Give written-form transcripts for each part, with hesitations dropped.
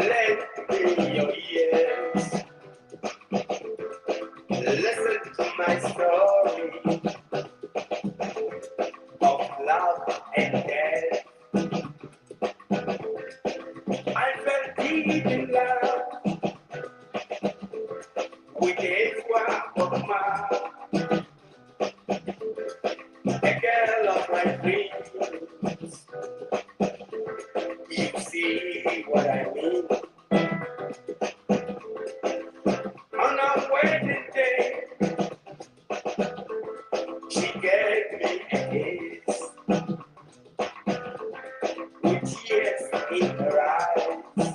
Lend me your ears. Listen to my story of love and death. I fell deep in love with a swap of mine, a girl of my dreams. You see what I mean? On our wedding day, she gave me a kiss with tears in her eyes.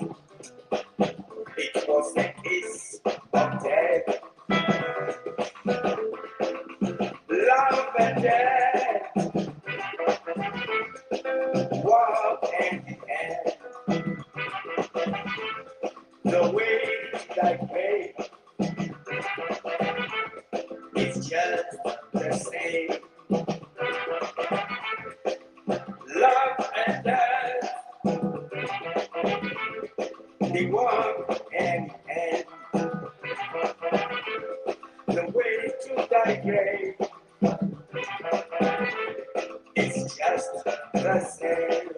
It was a kiss of death. Love and death walk hand in hand. The way that way is just the same. Love and death, they walk hand in hand. The way to thy grave is just the same.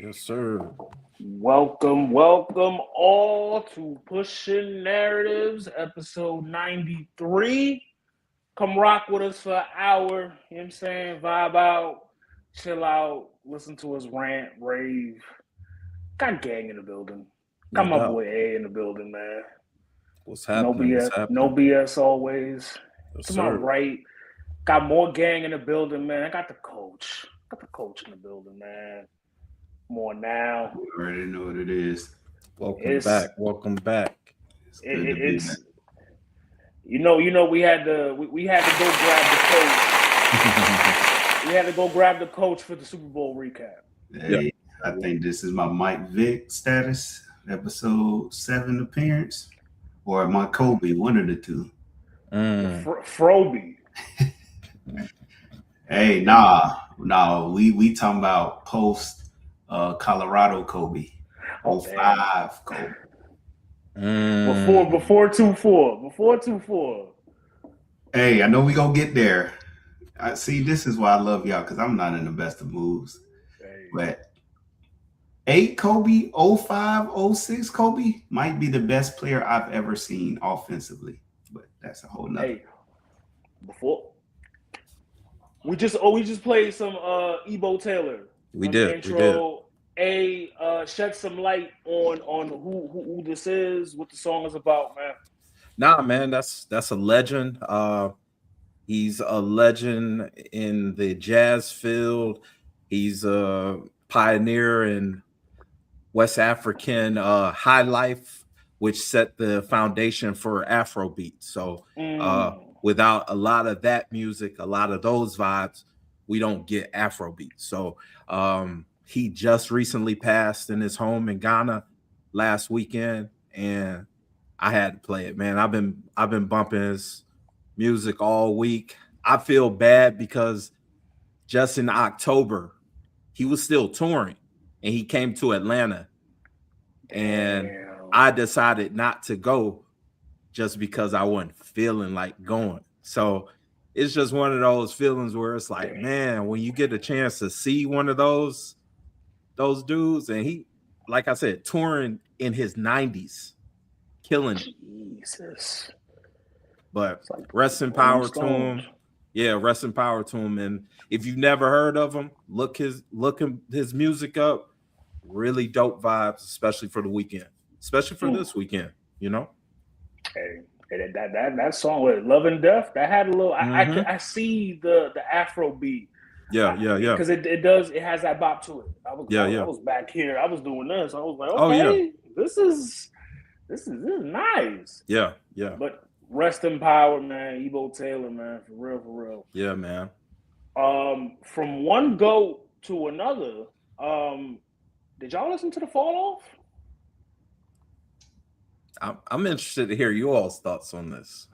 Yes, sir. Welcome all to Pushing Narratives, episode 93. Come rock with us for an hour, you know what I'm saying? Vibe out, chill out, listen to us rant, rave. Got gang in the building. Got my boy A in the building, man. What's happening? No BS always. Yes, To my right, got more gang in the building, man. I got the coach. In the building, man. More now. You already know what it is. Welcome back. It's good to be back. You know, we had to go grab the coach. We had to go grab the coach for the Super Bowl recap. Hey, yep. I think this is my Mike Vick status, episode 7 appearance, or my Kobe, one of the two. Froby. Hey, nah, we talking about post Colorado Kobe. 05 Kobe. Before 2-4. Hey, I know we gonna get there. I see. This is why I love y'all, because I'm not in the best of moves. Hey. But 8 Kobe, 05, 06 Kobe might be the best player I've ever seen offensively. But that's a whole nother. Hey, before we just played some Ebo Taylor. We did. Shed some light on who this is, what the song is about, man. Nah, man, that's a legend. He's a legend in the jazz field. He's a pioneer in West African high life, which set the foundation for Afrobeat. So without a lot of that music, a lot of those vibes, we don't get Afrobeat. So he just recently passed in his home in Ghana last weekend, and I had to play it, man. I've been bumping his music all week. I feel bad because just in October, he was still touring, and he came to Atlanta, and I decided not to go just because I wasn't feeling like going. So it's just one of those feelings where it's like, man, when you get a chance to see one of those dudes, and he, like I said, touring in his 90s, killing it. Jesus. But rest in power to him. Yeah, rest in power to him. And if you've never heard of him, look his music up. really dope vibes, especially for the weekend, especially for this weekend. You know. Hey, that song with Love and Death that had a little. Mm-hmm. I see the Afro beat. Yeah. Because it has that bop to it. I Yeah. was back here. I was doing this. I was like, Oh yeah. okay, this is nice. Yeah. But rest in power, man. Ebo Taylor, man, for real. Yeah, man. From one goat to another. Did y'all listen to the Fall Off? I'm interested to hear you all's thoughts on this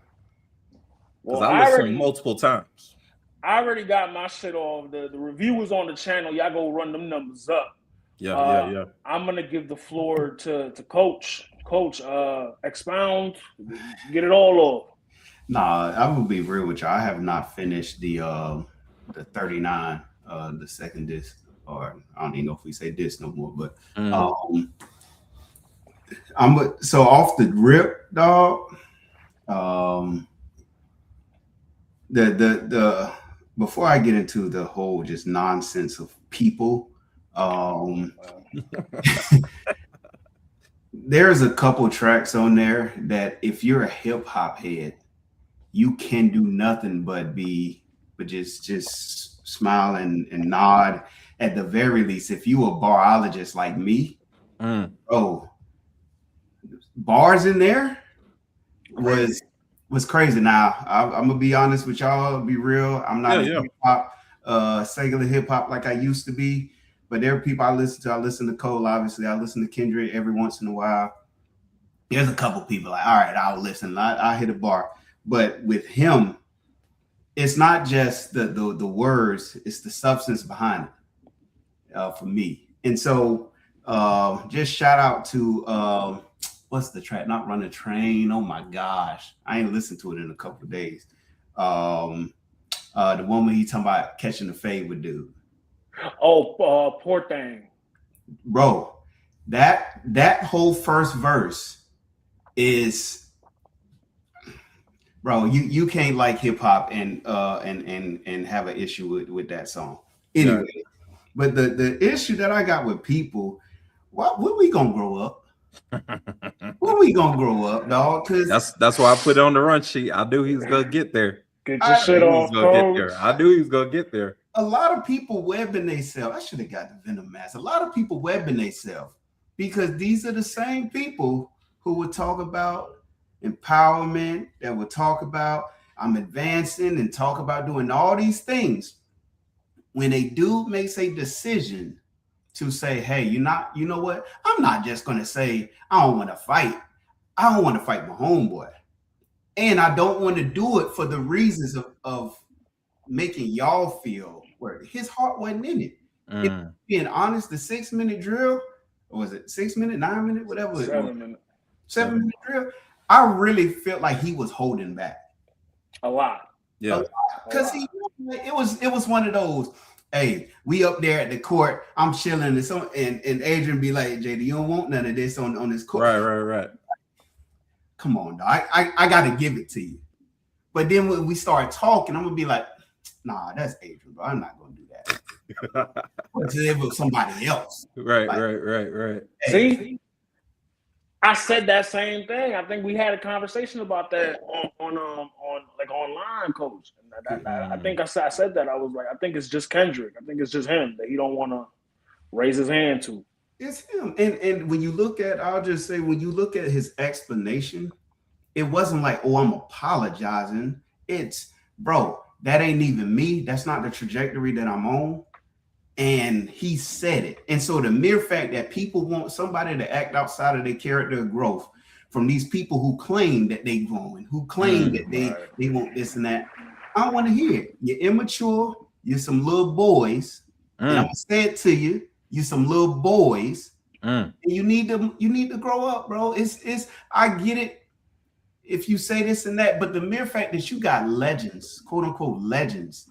because Well, I listened multiple times. I already got my shit off. The review was on the channel. Y'all go run them numbers up. Yeah. I'm gonna give the floor to Coach. Coach, expound, get it all off. Nah, I will be real with you. I have not finished the 39, the second disc, or I don't even know if we say disc no more. But so off the rip, dog. The before I get into the whole just nonsense of people, there's a couple tracks on there that if you're a hip hop head, you can do nothing but just smile and nod. At the very least, if you a barologist like me, bars in there was crazy. Now I'm gonna be honest with y'all, be real. I'm not hip hop, secular hip hop like I used to be, but there are people I listen to. I listen to Cole, obviously. I listen to Kendrick every once in a while. There's a couple people like, all right, I'll listen. I hit a bar, but with him, it's not just the words; it's the substance behind it for me. And so, just shout out to. What's the track? Not Run the Train. Oh my gosh. I ain't listened to it in a couple of days. The one when he talking about catching the fade with dude. Oh, poor thing. Bro, that whole first verse is, bro, you can't like hip hop and have an issue with that song. Anyway, but the issue that I got with people, when we gonna grow up? When we gonna grow up, dog? Because that's why I put it on the run sheet. I knew he was gonna get there. Get your shit off, Coach. I knew he was gonna get there. A lot of people webbing themselves. I should have got the Venom mask. A lot of people webbing themselves because these are the same people who would talk about empowerment, that would talk about I'm advancing and talk about doing all these things. When a dude makes a decision to say, hey, you know what? I'm not just going to say, I don't want to fight. I don't want to fight my homeboy. And I don't want to do it for the reasons of making y'all feel where his heart wasn't in it. If being honest, the 6-minute drill, or was it 6 minute, 9 minute, whatever? 7-minute drill. I really felt like he was holding back. A lot. Yeah. Because it was one of those. Hey, we up there at the court. I'm chilling, and Adrian be like, JD, you don't want none of this on this court. Right. Come on, dog. I got to give it to you. But then when we start talking, I'm gonna be like, nah, that's Adrian, bro. I'm not gonna do that. It was somebody else. Right. Hey, See, I said that same thing. I think we had a conversation about that on like online, Coach. I think I said that. I was like, I think it's just Kendrick. I think it's just him that he don't want to raise his hand to. It's him. And when you look at, I'll just say, when you look at his explanation, it wasn't like, oh, I'm apologizing. It's, bro, that ain't even me. That's not the trajectory that I'm on. And he said it. And so the mere fact that people want somebody to act outside of their character of growth from these people who claim that they growing, who claim that they want this and that, I don't want to hear it. You're immature. You're some little boys. And I'm gonna say it to you. You some little boys. And you need to grow up, bro. It's I get it if you say this and that, but the mere fact that you got legends, quote unquote legends,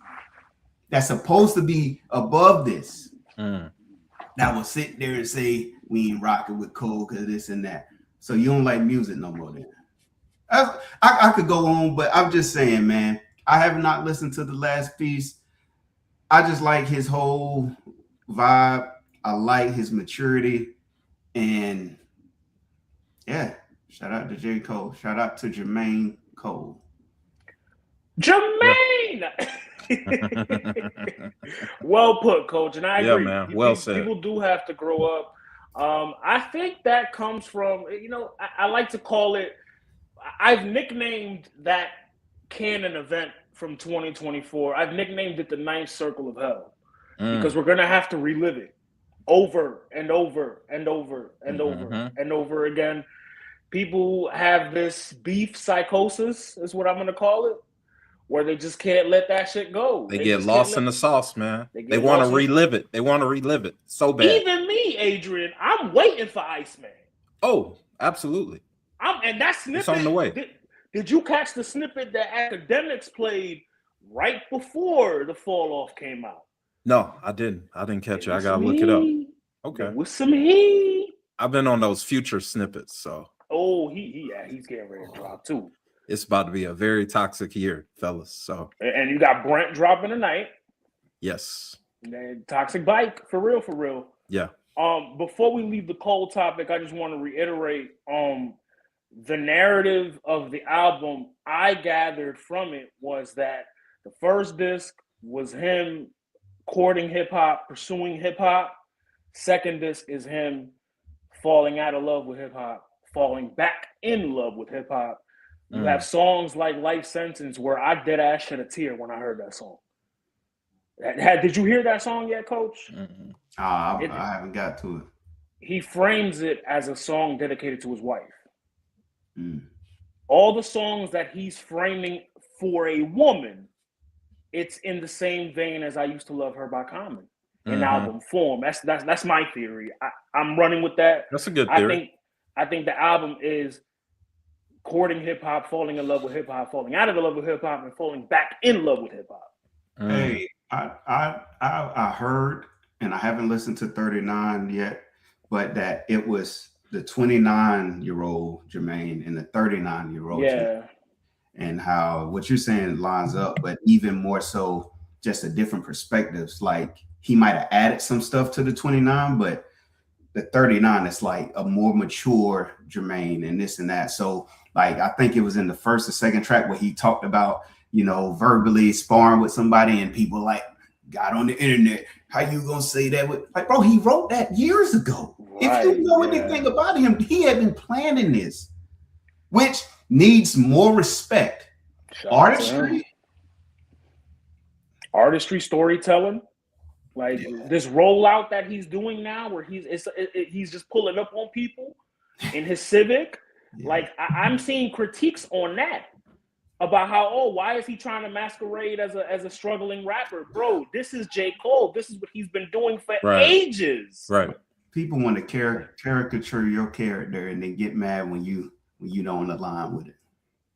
that's supposed to be above this, that will sit there and say we ain't rocking with Cole because this and that. So you don't like music no more then. I could go on, but I'm just saying, man, I have not listened to the last piece. I just like his whole vibe. I like his maturity, and yeah, shout out to J. Cole. Shout out to Jermaine Cole. Jermaine. Well put, Coach, and I agree. Man. Well said. People do have to grow up. I think that comes from, I like to call it, I've nicknamed that canon event from 2024. I've nicknamed it the ninth circle of hell because we're going to have to relive it over and over and over and over and over again. People have this beef psychosis, is what I'm going to call it, where they just can't let that shit go. They get lost in the sauce, man. They want to relive it. They want to relive it so bad. Even me, Adrian, I'm waiting for Iceman. Oh, absolutely. And that snippet, it's on the way. Did you catch the snippet that Academics played right before the Fall Off came out? No, I didn't. I didn't catch it. I gotta look it up. Okay. With some heat. I've been on those future snippets, so. Oh, he's getting ready to drop too. It's about to be a very toxic year, fellas. So. And you got Brent dropping tonight. Yes. Toxic bike, for real. Yeah. Before we leave the Cole topic, I just want to reiterate the narrative of the album I gathered from it was that the first disc was him courting hip-hop, pursuing hip-hop. Second disc is him falling out of love with hip-hop, falling back in love with hip-hop. You have songs like Life Sentence where I dead ass shed a tear when I heard that song. Did you hear that song yet, Coach? I haven't got to it. He frames it as a song dedicated to his wife. All the songs that he's framing for a woman, it's in the same vein as I Used to Love Her by Common in album form. That's my theory. I'm running with that. That's a good theory. I think the album is courting hip hop, falling in love with hip hop, falling out of the love with hip hop, and falling back in love with hip hop. Hey, I heard, and I haven't listened to 39 yet, but that it was the 29-year-old Jermaine and the 39-year-old Jermaine, and how what you're saying lines up, but even more so, just a different perspectives. Like he might have added some stuff to the 29, but the 39 is like a more mature Jermaine and this and that. So like I think it was in the first or second track where he talked about, verbally sparring with somebody and people like got on the internet. How you gonna say that? Like, bro, he wrote that years ago. Right, if you know anything about him, he had been planning this, which needs more respect. Artistry, storytelling, like this rollout that he's doing now, where he's just pulling up on people in his Civic. Like I'm seeing critiques on that about how why is he trying to masquerade as a struggling rapper, bro? This is J. Cole. This is what he's been doing for ages. Right. People want to caricature your character and then get mad when you don't align with it.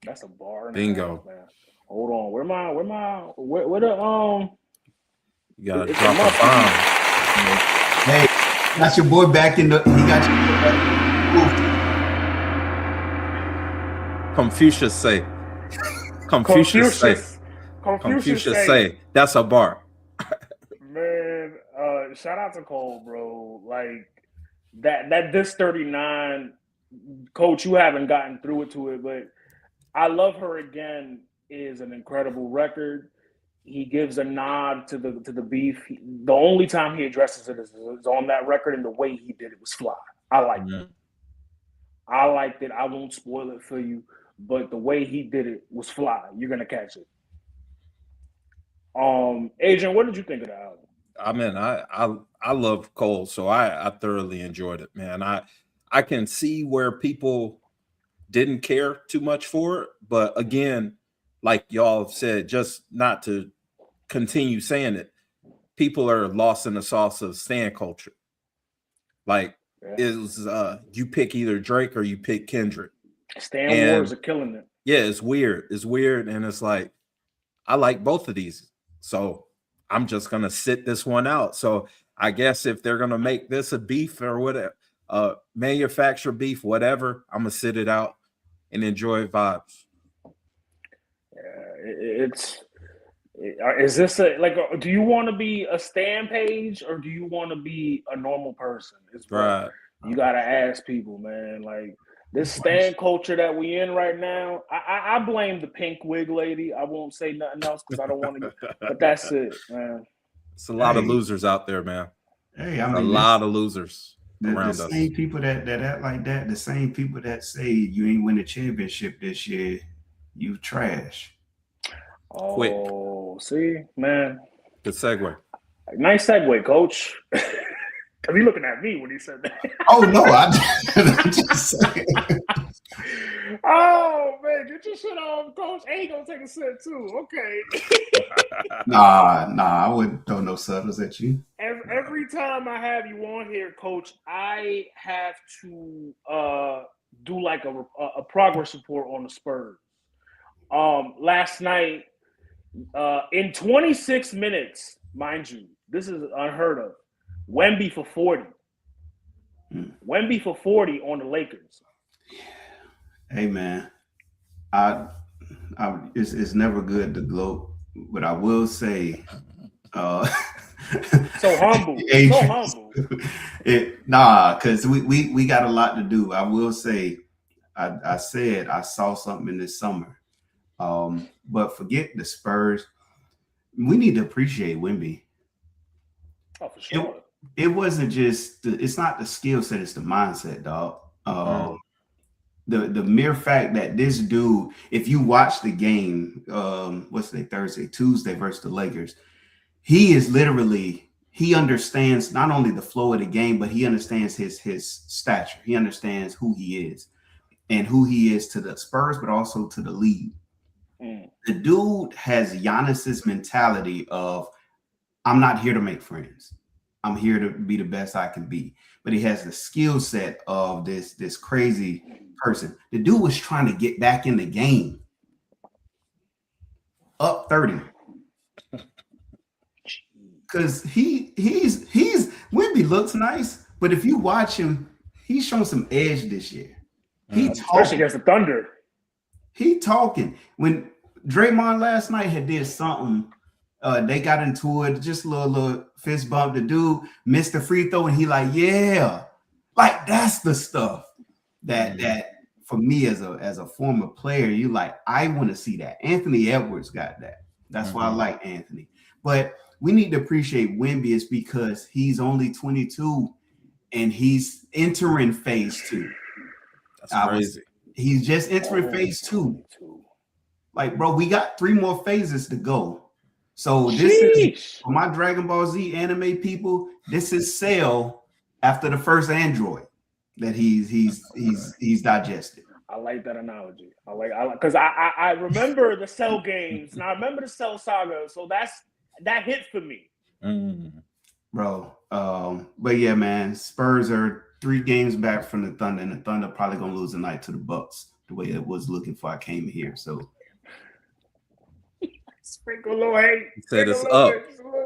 That's a bar. Bingo. Man. Hold on. Where the You gotta drop a bomb. Hey, got your boy back in the. He got your boy back. Confucius say. Confucius say. That's a bar. Man, shout out to Cole, bro. Like that this 39, Coach, you haven't gotten through it, but I Love Her Again is an incredible record. He gives a nod to the beef. The only time he addresses it is on that record, and the way he did it was fly. I liked it. I liked it. I won't spoil it for you, but the way he did it was fly. You're gonna catch it. Adrian, what did you think of the album? I mean, I love Cole, so I thoroughly enjoyed it, man. I can see where people didn't care too much for it, but again, like y'all have said, just not to continue saying it, people are lost in the sauce of stan culture. Like is you pick either Drake or you pick Kendrick. Stan wars are killing it. Yeah, it's weird. It's weird, and it's like I like both of these, so I'm just gonna sit this one out. So I guess if they're gonna make this a beef or whatever, manufacture beef, whatever, I'm gonna sit it out and enjoy vibes. Yeah, Is this do you want to be a Stan Page or do you want to be a normal person? Is what Right. you gotta ask people, man. Like this Stan culture that we in right now, I blame the pink wig lady. I won't say nothing else because I don't want to. But that's it, man. It's a lot of losers out there, man. Hey, I mean, a lot of losers around the us. same people that act like that, the same people that say you ain't win a championship this year, you trash. Quick. Oh, see, man. Good segue. Nice segue, coach. Because he looking at me when he said that. Oh, no, I'm just saying. Oh, man, get your shit off, coach. Ain't gonna take a sip, too. Okay. Nah, I wouldn't throw no subtles at you. Every time I have you on here, coach, I have to do like a progress report on the Spurs. Last night, in 26 minutes, mind you, this is unheard of. Wemby for 40. Wemby for 40 on the Lakers. Hey, man, it's never good to gloat, but I will say, so humble, so humble. Because we got a lot to do. I will say, I said I saw something in this summer, but forget the Spurs. We need to appreciate Wemby. Oh, for sure. It wasn't just it's not the skill set, it's the mindset, dog. The mere fact that this dude, if you watch the game, Tuesday versus the Lakers, he is literally, he understands not only the flow of the game, but he understands his stature. He understands who he is and who he is to the Spurs, but also to the league. The dude has Giannis's mentality of, I'm not here to make friends. I'm here to be the best I can be. But he has the skill set of this crazy person. The dude was trying to get back in the game. Up 30. Because he's Wemby looks nice, but if you watch him, he's shown some edge this year. Especially against the Thunder. He talking. When Draymond last night had did something, they got into it, just a little fist bump. The dude missed the free throw, and he like, yeah, like that's the stuff that for me as a former player, you like, I want to see that. Anthony Edwards got that. That's why I like Anthony. But we need to appreciate Wemby is because he's only 22 and he's entering phase 2. That's crazy. He's just entering phase 2. Like, bro, we got 3 more phases to go. So this is for my Dragon Ball Z anime people. This is Cell after the first android that he's digested. I like that analogy. I like because I remember the Cell games and I remember the Cell saga. So that hit for me, bro. But yeah, man, Spurs are 3 games back from the Thunder, and the Thunder probably gonna lose tonight to the Bucks. The way it was looking before I came here, so. Sprinkle a little hate. He said it's up.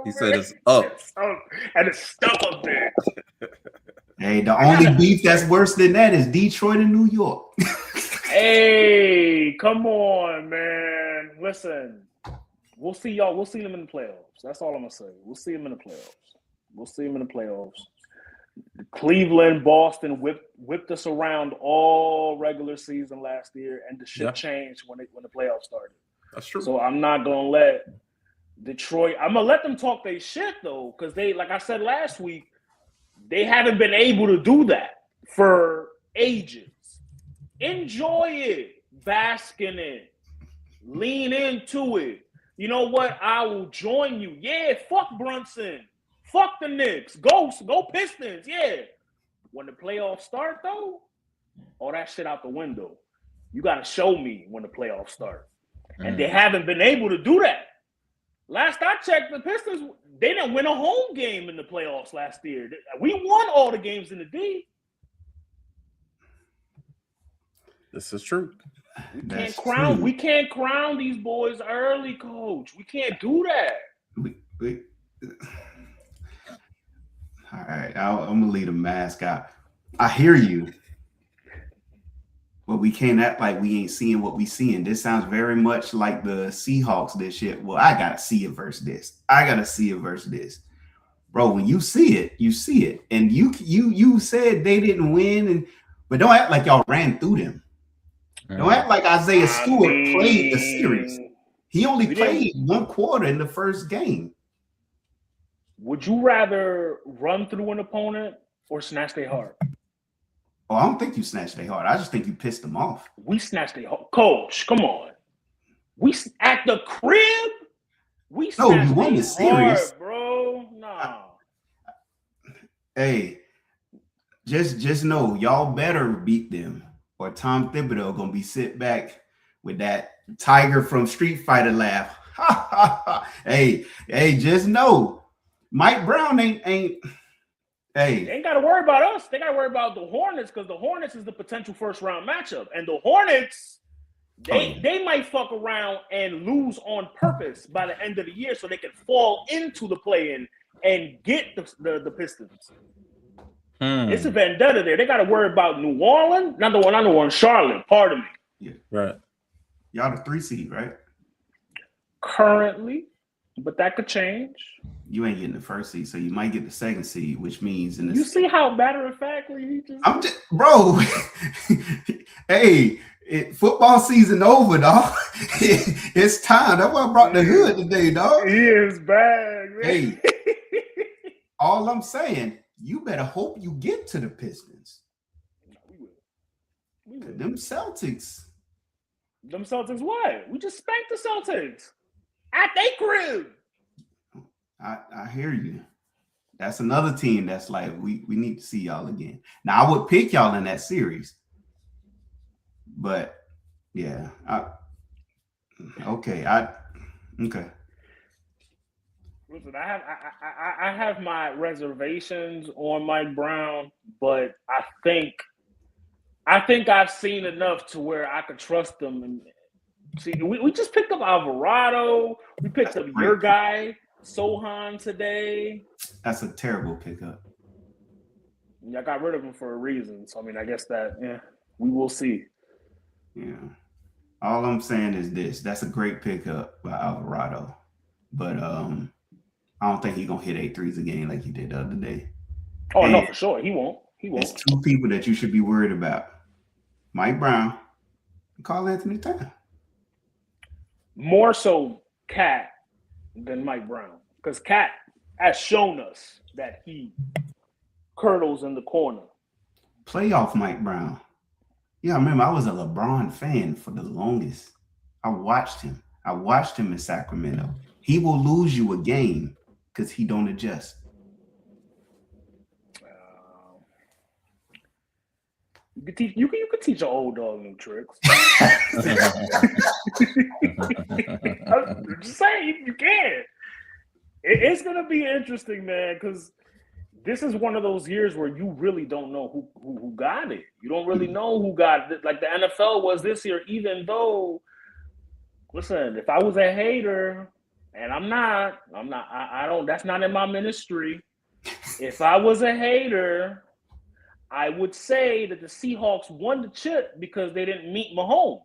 He said it's up. And it's stuck up there. Hey, the only beef that's worse than that is Detroit and New York. Hey, come on, man. Listen, we'll see y'all. We'll see them in the playoffs. That's all I'm going to say. We'll see them in the playoffs. Cleveland, Boston whipped us around all regular season last year, and the shit changed when the playoffs started. That's true. So I'm not gonna let Detroit. I'm gonna let them talk their shit though, because they, like I said last week, they haven't been able to do that for ages. Enjoy it, bask in it, lean into it. You know what? I will join you. Yeah, fuck Brunson, fuck the Knicks, go Pistons. Yeah. When the playoffs start though, all that shit out the window. You gotta show me when the playoffs start. And they haven't been able to do that. Last I checked, the Pistons, they didn't win a home game in the playoffs last year. We won all the games in the D. This is true. We can't crown these boys early, coach. We can't do that. All right, I'm gonna leave the mask out. I hear you. But we can't act like we ain't seeing what we seeing. This sounds very much like the Seahawks this shit. Well, I gotta see it versus this. I gotta see it versus this. Bro, when you see it, you see it. And you said they didn't win, but don't act like y'all ran through them. Don't act like Isaiah Stewart played the series. He only played 1 quarter in the first game. Would you rather run through an opponent or snatch their heart? Oh, I don't think you snatched their heart. I just think you pissed them off. We snatched their heart. Coach, come on. We at the crib. We snatched you won the series, bro. No. Hey, just know y'all better beat them, or Tom Thibodeau gonna be sit back with that Tiger from Street Fighter laugh. Hey, just know Mike Brown ain't. Hey, they ain't got to worry about us. They got to worry about the Hornets, because the Hornets is the potential first round matchup, and the Hornets, they might fuck around and lose on purpose by the end of the year, so they can fall into the play-in and get the Pistons. It's a vendetta there. They got to worry about New Orleans, not New Orleans, Charlotte. Pardon me. Yeah, right. Y'all the 3 seed, right? Currently, but that could change. You ain't getting the 1st seed, so you might get the 2nd seed, which means you see how matter of factly he just. I'm just, bro. Hey, football season over, dog. It's time. That's why I brought the hood today, dog. He is bad, man. Hey, all I'm saying, you better hope you get to the Pistons. We will. Them Celtics. Them Celtics what? We just spanked the Celtics at their crib. I hear you. That's another team that's like, we need to see y'all again. Now, I would pick y'all in that series. But, yeah. Okay. Listen, I have my reservations on Mike Brown, but I think I've seen enough to where I could trust them. And see, we just picked up Alvarado. We picked up your guy, Sohan, today. That's a terrible pickup. I got rid of him for a reason. So, I mean, I guess that, we will see. Yeah. All I'm saying is this. That's a great pickup by Alvarado. But I don't think he's going to hit 8 threes a game like he did the other day. Oh, and no, for sure. He won't. There's 2 people that you should be worried about. Mike Brown and Karl Anthony Towns. More so Cat than Mike Brown. Because Cat has shown us that he curdles in the corner. Playoff Mike Brown. Yeah, I remember I was a LeBron fan for the longest. I watched him in Sacramento. He will lose you a game because he don't adjust. You could teach an old dog new tricks. I'm just saying, you can. It's gonna be interesting, man, because this is one of those years where you really don't know who got it. You don't really know who got it. Like the NFL was this year, even though, listen, if I was a hater, and I'm not, I don't, that's not in my ministry. If I was a hater, I would say that the Seahawks won the chip because they didn't meet Mahomes.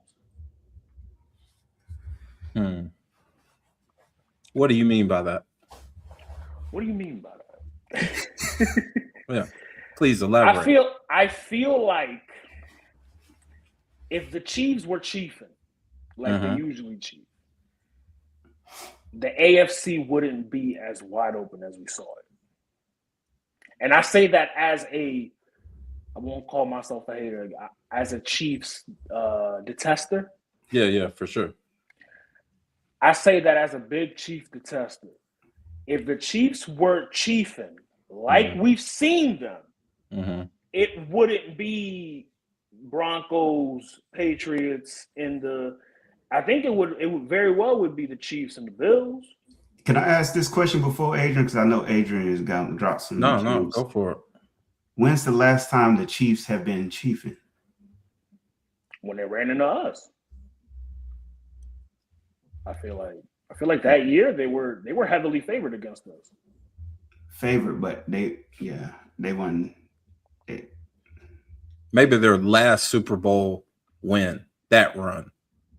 What do you mean by that? What do you mean by that? Yeah, please elaborate. I feel like if the Chiefs were chiefing, like they usually chief, the AFC wouldn't be as wide open as we saw it. And I say that as I won't call myself a hater, as a Chiefs detester. Yeah, for sure. I say that as a big Chief detester. If the Chiefs were chiefing like we've seen them, it wouldn't be Broncos, Patriots I think it would very well would be the Chiefs and the Bills. Can I ask this question before Adrian? Because I know Adrian has dropped some. No, go for it. When's the last time the Chiefs have been chiefing? When they ran into us. I feel like that year they were heavily favored against us. Favored, but they won. Maybe their last Super Bowl win that run.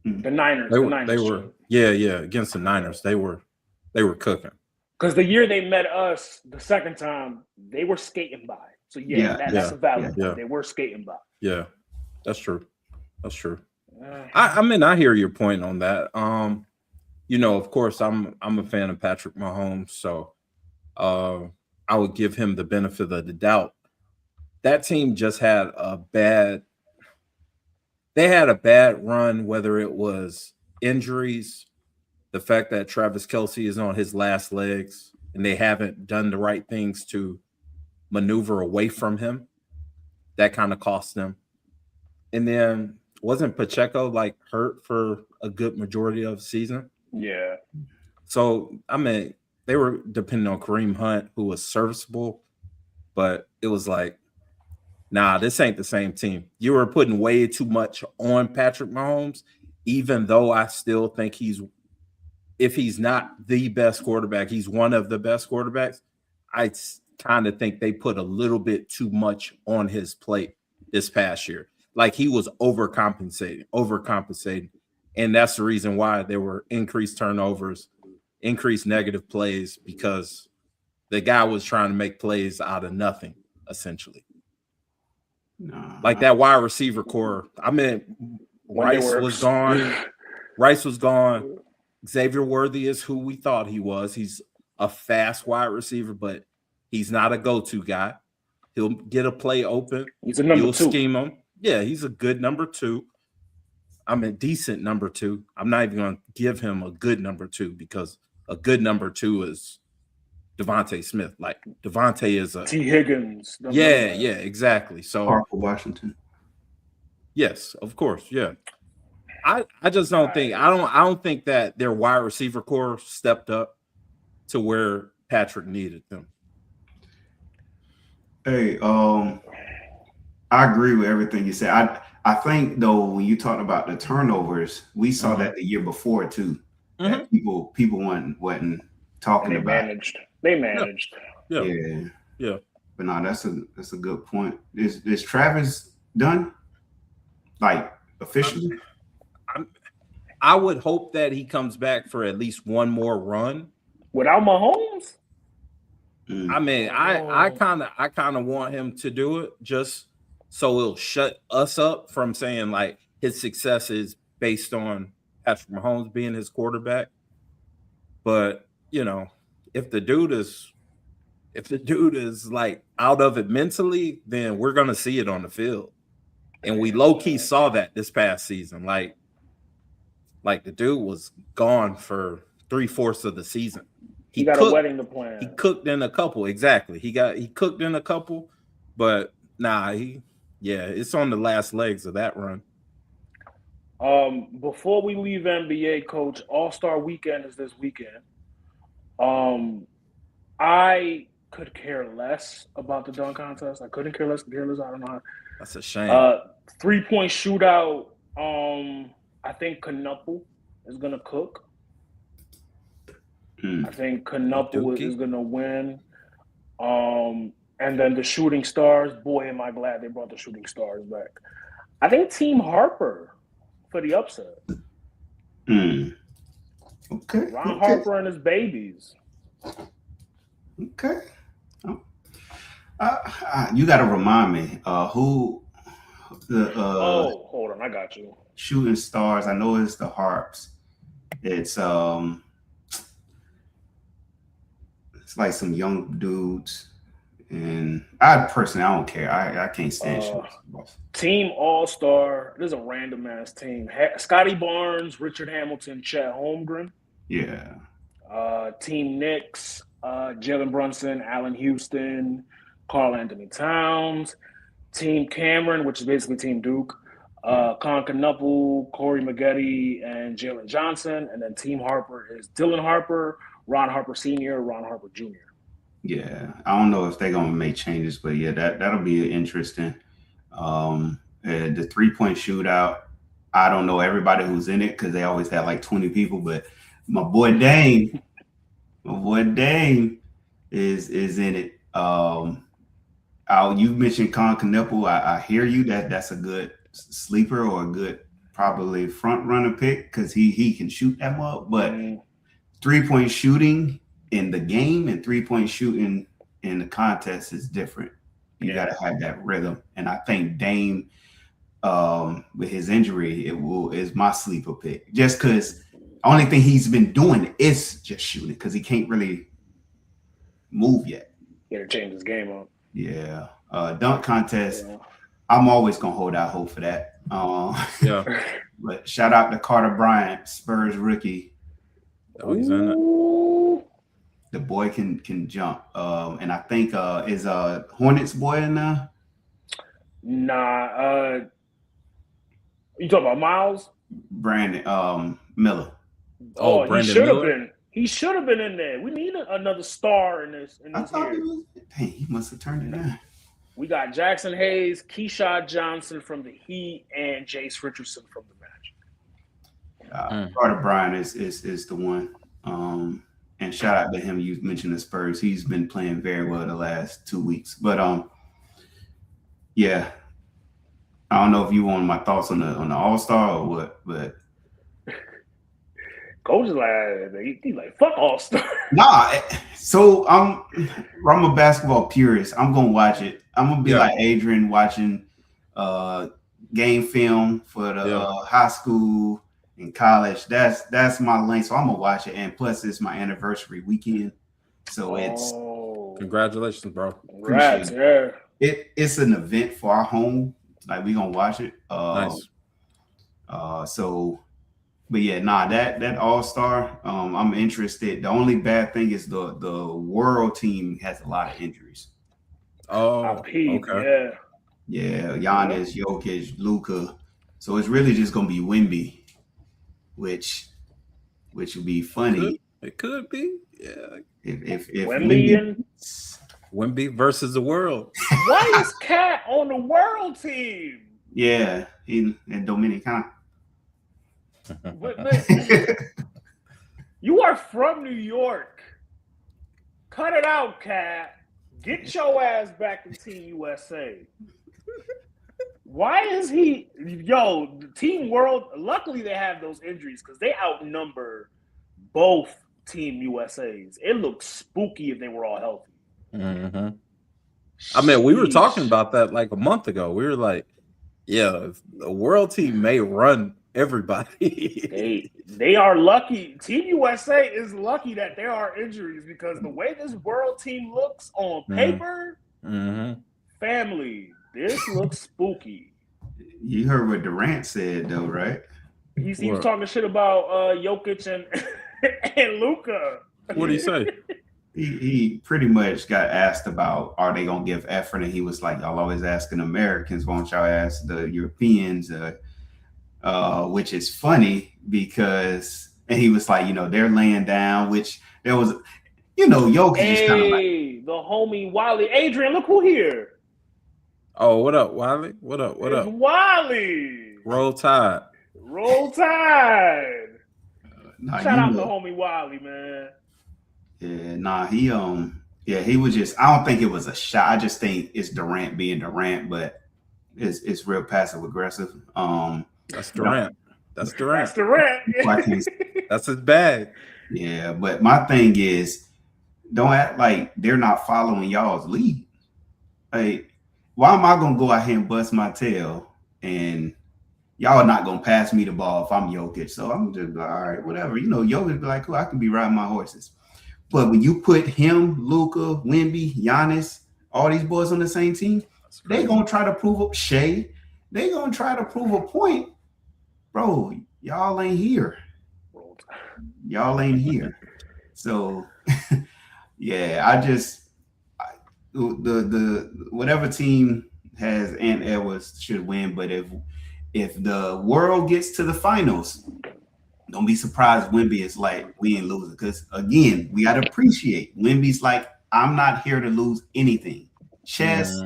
The Niners. They were against the Niners. They were cooking. Because the year they met us the second time, they were skating by. So that's a valid point. They were skating by. Yeah, that's true. That's true. I mean, I hear your point on that. Of course, I'm a fan of Patrick Mahomes, so I would give him the benefit of the doubt. That team just had a bad run, whether it was injuries, the fact that Travis Kelce is on his last legs, and they haven't done the right things to maneuver away from him. That kind of cost them. And then wasn't Pacheco like hurt for a good majority of the season? Yeah. So, I mean, they were depending on Kareem Hunt, who was serviceable, but it was like, nah, this ain't the same team. You were putting way too much on Patrick Mahomes, even though I still think if he's not the best quarterback, he's one of the best quarterbacks. I kind of think they put a little bit too much on his plate this past year. Like he was overcompensating. And that's the reason why there were increased turnovers, increased negative plays, because the guy was trying to make plays out of nothing, essentially. Like that wide receiver core. I mean, Rice was gone. Xavier Worthy is who we thought he was. He's a fast wide receiver, but he's not a go-to guy. He'll get a play open. He's a number 2. Scheme him. Yeah, he's a good number 2. I'm a decent number 2. I'm not even going to give him a good number 2 because a good number 2 is Devontae Smith. Like Devontae is a T. Higgins. Yeah, exactly. So Parker Washington. Yes, of course. Yeah. I just don't think I don't think that their wide receiver core stepped up to where Patrick needed them. Hey, I agree with everything you said. I think though when you talk about the turnovers, we saw that the year before too. That people wasn't talking about. They managed. Yeah. But no, that's a good point. Is Travis done? Like officially? I would hope that he comes back for at least one more run without Mahomes. I mean, I kind of want him to do it just so it'll shut us up from saying like his success is based on Patrick Mahomes being his quarterback. But if the dude is like out of it mentally, then we're gonna see it on the field. And we low-key saw that this past season. Like the dude was gone for 3/4 of the season. He got a wedding to plan. He cooked in a couple. Exactly. He cooked in a couple, but it's on the last legs of that run. Before we leave NBA, Coach, All-Star Weekend is this weekend. I could care less about the dunk contest. I couldn't care less. I don't know. That's a shame. 3-point shootout. I think Knuppel is gonna cook. I think Knuppel is gonna win. And then the Shooting Stars. Boy, am I glad they brought the Shooting Stars back. I think Team Harper for the upset. Okay. Ron Harper and his babies. Okay. You got to remind me who the. Hold on, I got you. Shooting Stars. I know it's the Harps. It's like some young dudes, and I don't care. I can't stand Shooting Stars. Team All-Star. This is a random ass team. Scotty Barnes, Richard Hamilton, Chet Holmgren. Yeah. Team Knicks. Jalen Brunson, Allen Houston, Karl Anthony Towns. Team Cameron, which is basically Team Duke. Con Knuppel, Corey Maggette, and Jalen Johnson. And then Team Harper is Dylan Harper, Ron Harper Sr., Ron Harper Jr. Yeah, I don't know if they're gonna make changes, but yeah, that'll be interesting. The 3-point shootout. I don't know everybody who's in it because they always have like 20 people, but my boy Dame is in it. You mentioned Con Knuppel. I hear you. That's a good sleeper or a good probably front runner pick because he can shoot that well. But 3-point shooting in the game and 3-point shooting in the contest is different. You got to have that rhythm, and I think Dame, with his injury, is my sleeper pick. Just because only thing he's been doing is just shooting because he can't really move yet. Got to change his game up. Yeah, dunk contest. Yeah. I'm always gonna hold out hope for that. Yeah. But shout out to Carter Bryant, Spurs rookie. Oh, he's in it. The boy can jump. And I think is Hornets boy in there? Nah. You talking about Miles? Brandon Miller. Oh, Brandon he should have Miller? been. He should have been in there. We need another star in this. I thought he must have turned it down. We got Jackson Hayes, Keyshawn Johnson from the Heat, and Jace Richardson from the Magic. Carter Bryant is the one. And shout out to him. You mentioned the Spurs. He's been playing very well the last 2 weeks. But yeah, I don't know if you want my thoughts on the All-Star or what, but Coach is like, he's like, fuck All-Star. Nah, so I'm a basketball purist. I'm gonna watch it. I'm gonna be like Adrian watching game film for the high school and college. That's my lane. So I'm gonna watch it. And plus it's my anniversary weekend. So it's congratulations, bro. Congrats, it's an event for our home. Like we gonna watch it. Nice. But yeah, that All-Star, I'm interested. The only bad thing is the world team has a lot of injuries. Oh, okay. Yeah, Giannis, Jokic, Luka. So it's really just gonna be Wemby, which would be funny. It could be, yeah. If Wemby versus the world. Why is Cat on the world team? Yeah, in Dominican. But you are from New York. Cut it out, Cat. Get your ass back to Team USA. Why is he? Team World. Luckily, they have those injuries because they outnumber both Team USAs. It looks spooky if they were all healthy. Mm-hmm. I mean, we were talking about that like a month ago. We were like, yeah, the world team may run everybody. they are lucky. Team USA is lucky that there are injuries because the way this world team looks on paper, family, this looks spooky. You heard what Durant said though, right? He was talking shit about Jokic and Luka. What did he say? He pretty much got asked about are they gonna give effort, and he was like, y'all always asking Americans, won't y'all ask the Europeans? Which is funny because, and he was like, they're laying down, which there was, Jokic is kind of like the homie Wiley. Adrian, look who here. Oh, what up, Wiley? What up? It's Wiley. Roll Tide. Shout out to homie Wiley, man. Yeah, he was just, I don't think it was a shot. I just think it's Durant being Durant, but it's real passive aggressive. That's Durant. That's Durant. That's his bag. Yeah, but my thing is, don't act like they're not following y'all's lead. Like, why am I gonna go out here and bust my tail and y'all are not gonna pass me the ball if I'm Jokic? So I'm just all right, whatever. Jokic be like, cool, I can be riding my horses. But when you put him, Luka, Wemby, Giannis, all these boys on the same team, they gonna try to prove up Shea. They gonna try to prove a point. Bro, y'all ain't here. So yeah, the whatever team has Ant Edwards should win. But if the world gets to the finals, don't be surprised Wemby is like, we ain't losing. Because again, we gotta appreciate Wemby's like, I'm not here to lose anything. Chess,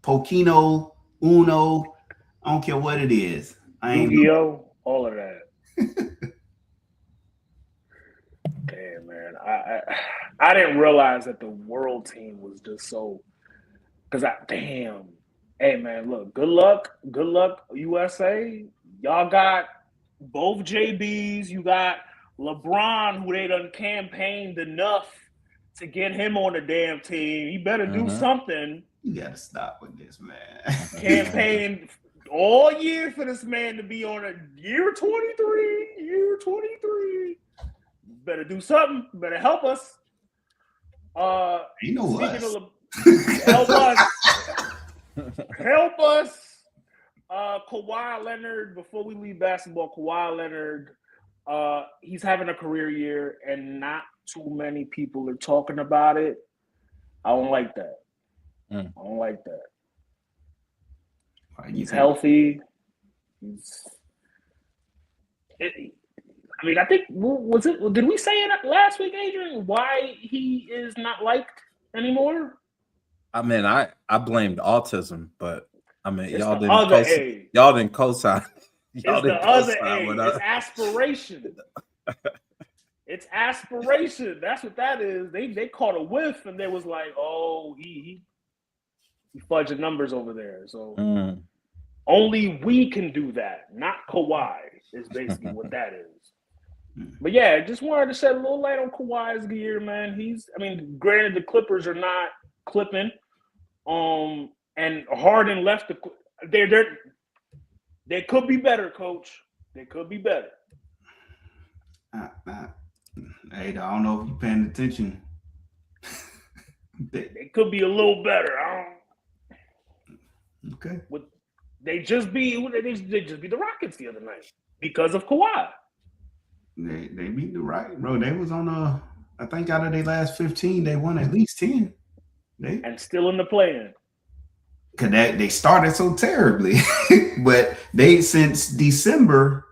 Pokino, Uno, I don't care what it is. I ain't Yu-Gi-Oh, all of that. Damn, man. I didn't realize that the world team was just so, because Hey man, look, good luck, USA. Y'all got both JBs. You got LeBron, who they done campaigned enough to get him on the damn team. He better do something. You gotta stop with this, man. Campaign all year for this man to be on a year 23. Better do something. Better help us. You know what? Help us. Help us. Kawhi Leonard, before we leave basketball, Kawhi Leonard, he's having a career year and not too many people are talking about it. I don't like that. I don't like that. He's healthy. I think did we say it last week, Adrian, why he is not liked anymore? I mean, I blamed autism, but I mean, y'all didn't co-sign. It's the other A. It's aspiration. It's aspiration. That's what that is. They caught a whiff and they was like, oh, he fudging numbers over there. So only we can do that, not Kawhi, is basically what that is. But yeah, just wanted to shed a little light on Kawhi's gear, man. Granted, the Clippers are not clipping. And Harden left they could be better, Coach. They could be better. Hey, I don't know if you're paying attention. They could be a little better. Okay. They just be the Rockets the other night because of Kawhi. They beat the Rockets, bro. They was on I think out of their last 15, they won at least 10. And still in the play-in. Cause they started so terribly, but since December,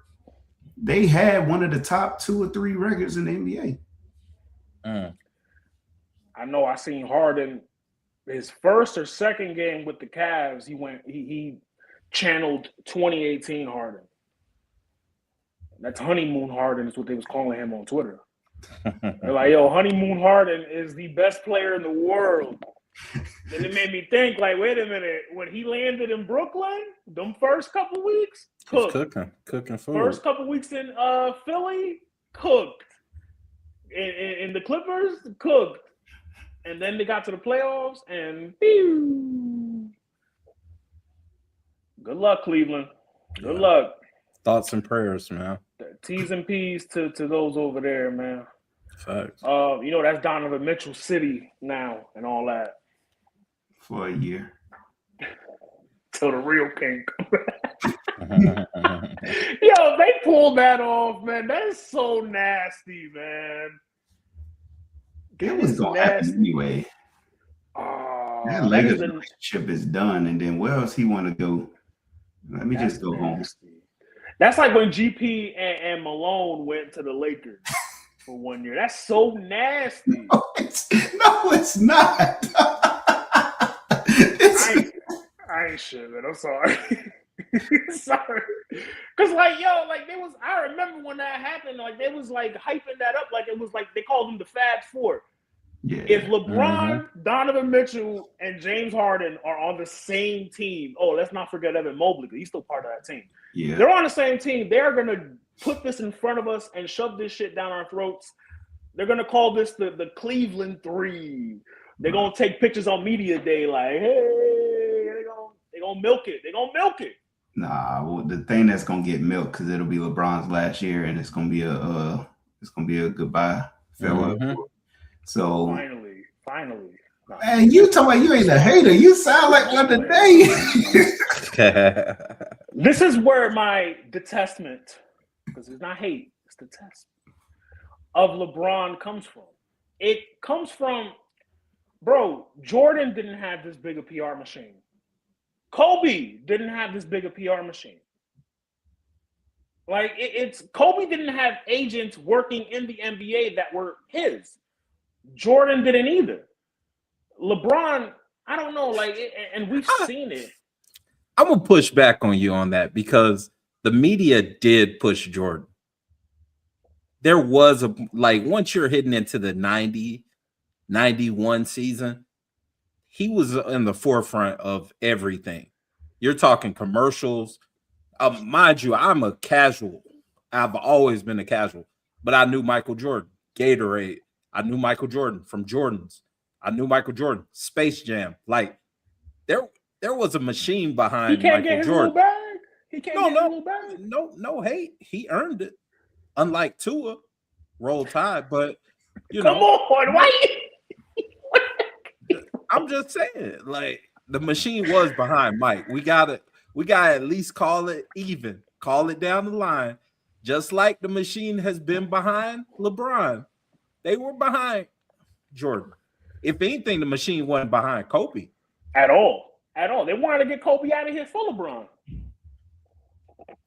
they had one of the top 2 or 3 records in the NBA. I know. I seen Harden his first or second game with the Cavs. He channeled 2018 Harden. That's honeymoon Harden is what they was calling him on Twitter. They're like, yo, honeymoon Harden is the best player in the world. Then it made me think, like, wait a minute. When he landed in Brooklyn, them first couple weeks, cooking food. First couple weeks in Philly, cooked. In the Clippers, cooked. And then they got to the playoffs, and pew. Good luck, Cleveland. Good luck. Thoughts and prayers, man. T's and P's to those over there, man. Facts. That's Donovan Mitchell City now and all that. For a year. Till the real king. Yo, they pulled that off, man. That is so nasty, man. It was going to happen anyway. That Lakers relationship is done, and then where else he want to go? Let me just go home. That's like when GP and Malone went to the Lakers for 1 year. That's so nasty. No, it's not. I ain't shit, man. I'm sorry. Sorry. Because, I remember when that happened, they was, hyping that up. It was they called them the Fab Four. Yeah. If LeBron, Donovan Mitchell, and James Harden are on the same team, let's not forget Evan Mobley, because he's still part of that team. Yeah. They're on the same team. They're going to put this in front of us and shove this shit down our throats. They're going to call this the Cleveland Three. They're going to take pictures on media day hey, they're going to milk it. They're going to milk it. Nah, well, the thing that's going to get milked, because it'll be LeBron's last year, and it's going to be a goodbye, farewell. So finally. Man, you talking about you ain't a hater. You sound like one today. This is where my detestment, because it's not hate, it's detestment, of LeBron comes from. It comes from, bro, Jordan didn't have this big a PR machine. Kobe didn't have this big a PR machine. Kobe didn't have agents working in the NBA that were his. Jordan didn't either. LeBron, I don't know, and we've seen it. I'm gonna push back on you on that because the media did push Jordan. There was once you're hitting into the 90, 91 season, he was in the forefront of everything. You're talking commercials. Mind you, I'm a casual. I've always been a casual, but I knew Michael Jordan, Gatorade. I knew Michael Jordan from Jordans. I knew Michael Jordan, Space Jam. Like there was a machine He behind can't Michael get his little Jordan. bag. He can't No, get his no, little bag. no hate. He earned it. Unlike Tua, Roll Tide, but you Come know, on, why? I'm just saying, like the machine was behind Mike. We gotta at least call it even, call it down the line, just like the machine has been behind LeBron. They were behind Jordan. If anything, the machine wasn't behind Kobe At all. They wanted to get Kobe out of here for LeBron.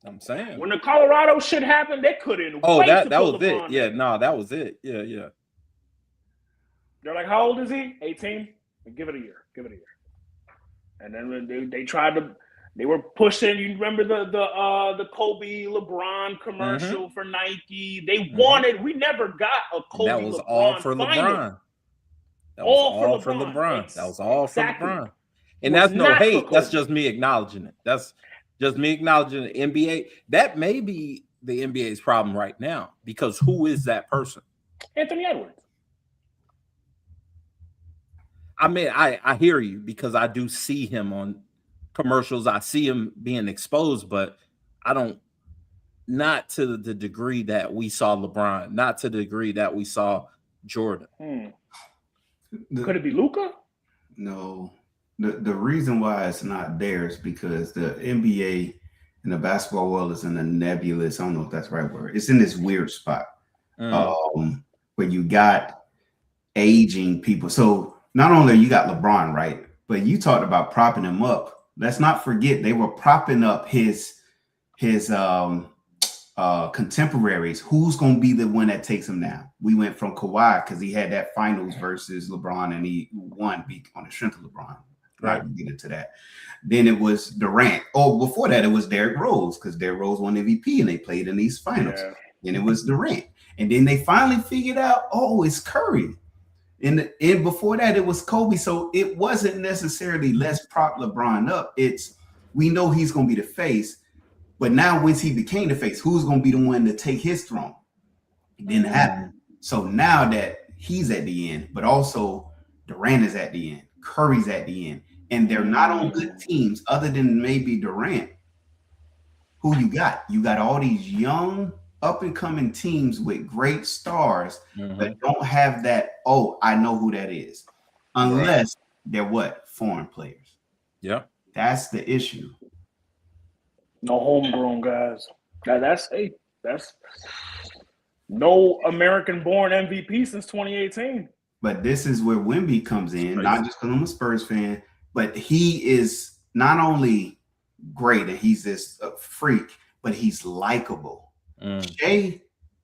I'm saying when the Colorado shit happened, they couldn't. Oh, that was LeBron it. Yeah, no, that was it. Yeah. They're like, how old is he? 18. Give it a year. And then they tried to. They were pushing. You remember the Kobe LeBron commercial for Nike? They wanted. We never got a Kobe. That was LeBron all for final. LeBron. That was all for LeBron. That was all for LeBron. And that's no hate. That's just me acknowledging it. That's just me acknowledging the NBA. That may be the NBA's problem right now because who is that person? Anthony Edwards. I mean, I hear you because I do see him on commercials. I see him being exposed, but I don't, not to the degree that we saw LeBron, not to the degree that we saw Jordan. Could it be Luka? No. The reason why it's not there is because the NBA and the basketball world is in a nebulous, I don't know if that's the right word. It's in this weird spot where you got aging people. So not only you got LeBron, right? But you talked about propping him up. Let's not forget they were propping up his contemporaries. Who's going to be the one that takes him down? We went from Kawhi because he had that finals versus LeBron and he won on the strength of LeBron. Right, we'll get into that. Then it was Durant. Oh, before that, it was Derrick Rose because Derrick Rose won MVP and they played in these finals. Yeah. Then it was Durant. And then they finally figured out, oh, it's Curry. And before that, it was Kobe. So it wasn't necessarily let's prop LeBron up. It's we know he's going to be the face. But now once he became the face, who's going to be the one to take his throne? It didn't happen. So now that he's at the end, but also Durant is at the end, Curry's at the end, and they're not on good teams other than maybe Durant. Who you got? You got all these young up-and-coming teams with great stars that don't have that, oh, I know who that is. Unless they're what? Foreign players. Yeah. That's the issue. No homegrown guys. That's no American-born MVP since 2018. But this is where Wemby comes in, not just because I'm a Spurs fan, but he is not only great and he's this freak, but he's likable. Shea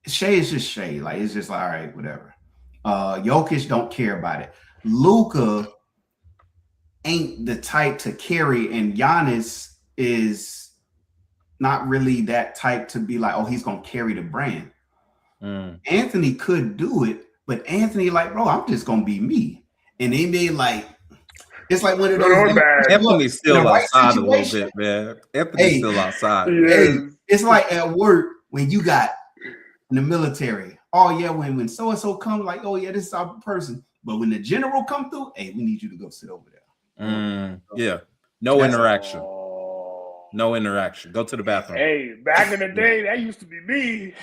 is just Shea. Like, it's just like, all right, whatever. Jokic don't care about it. Luka ain't the type to carry, and Giannis is not really that type to be like, oh, he's going to carry the brand. Anthony could do it, but Anthony like, bro, I'm just going to be me. And they made like, it's like one of those. Anthony's still outside a little bit, man. Anthony's still outside. Hey, it's like at work when you got in the military. Oh, yeah, when so-and-so comes, like, oh, yeah, this is our person. But when the general come through, hey, we need you to go sit over there. Yeah. No interaction. No interaction. Go to the bathroom. Hey, back in the day, that used to be me.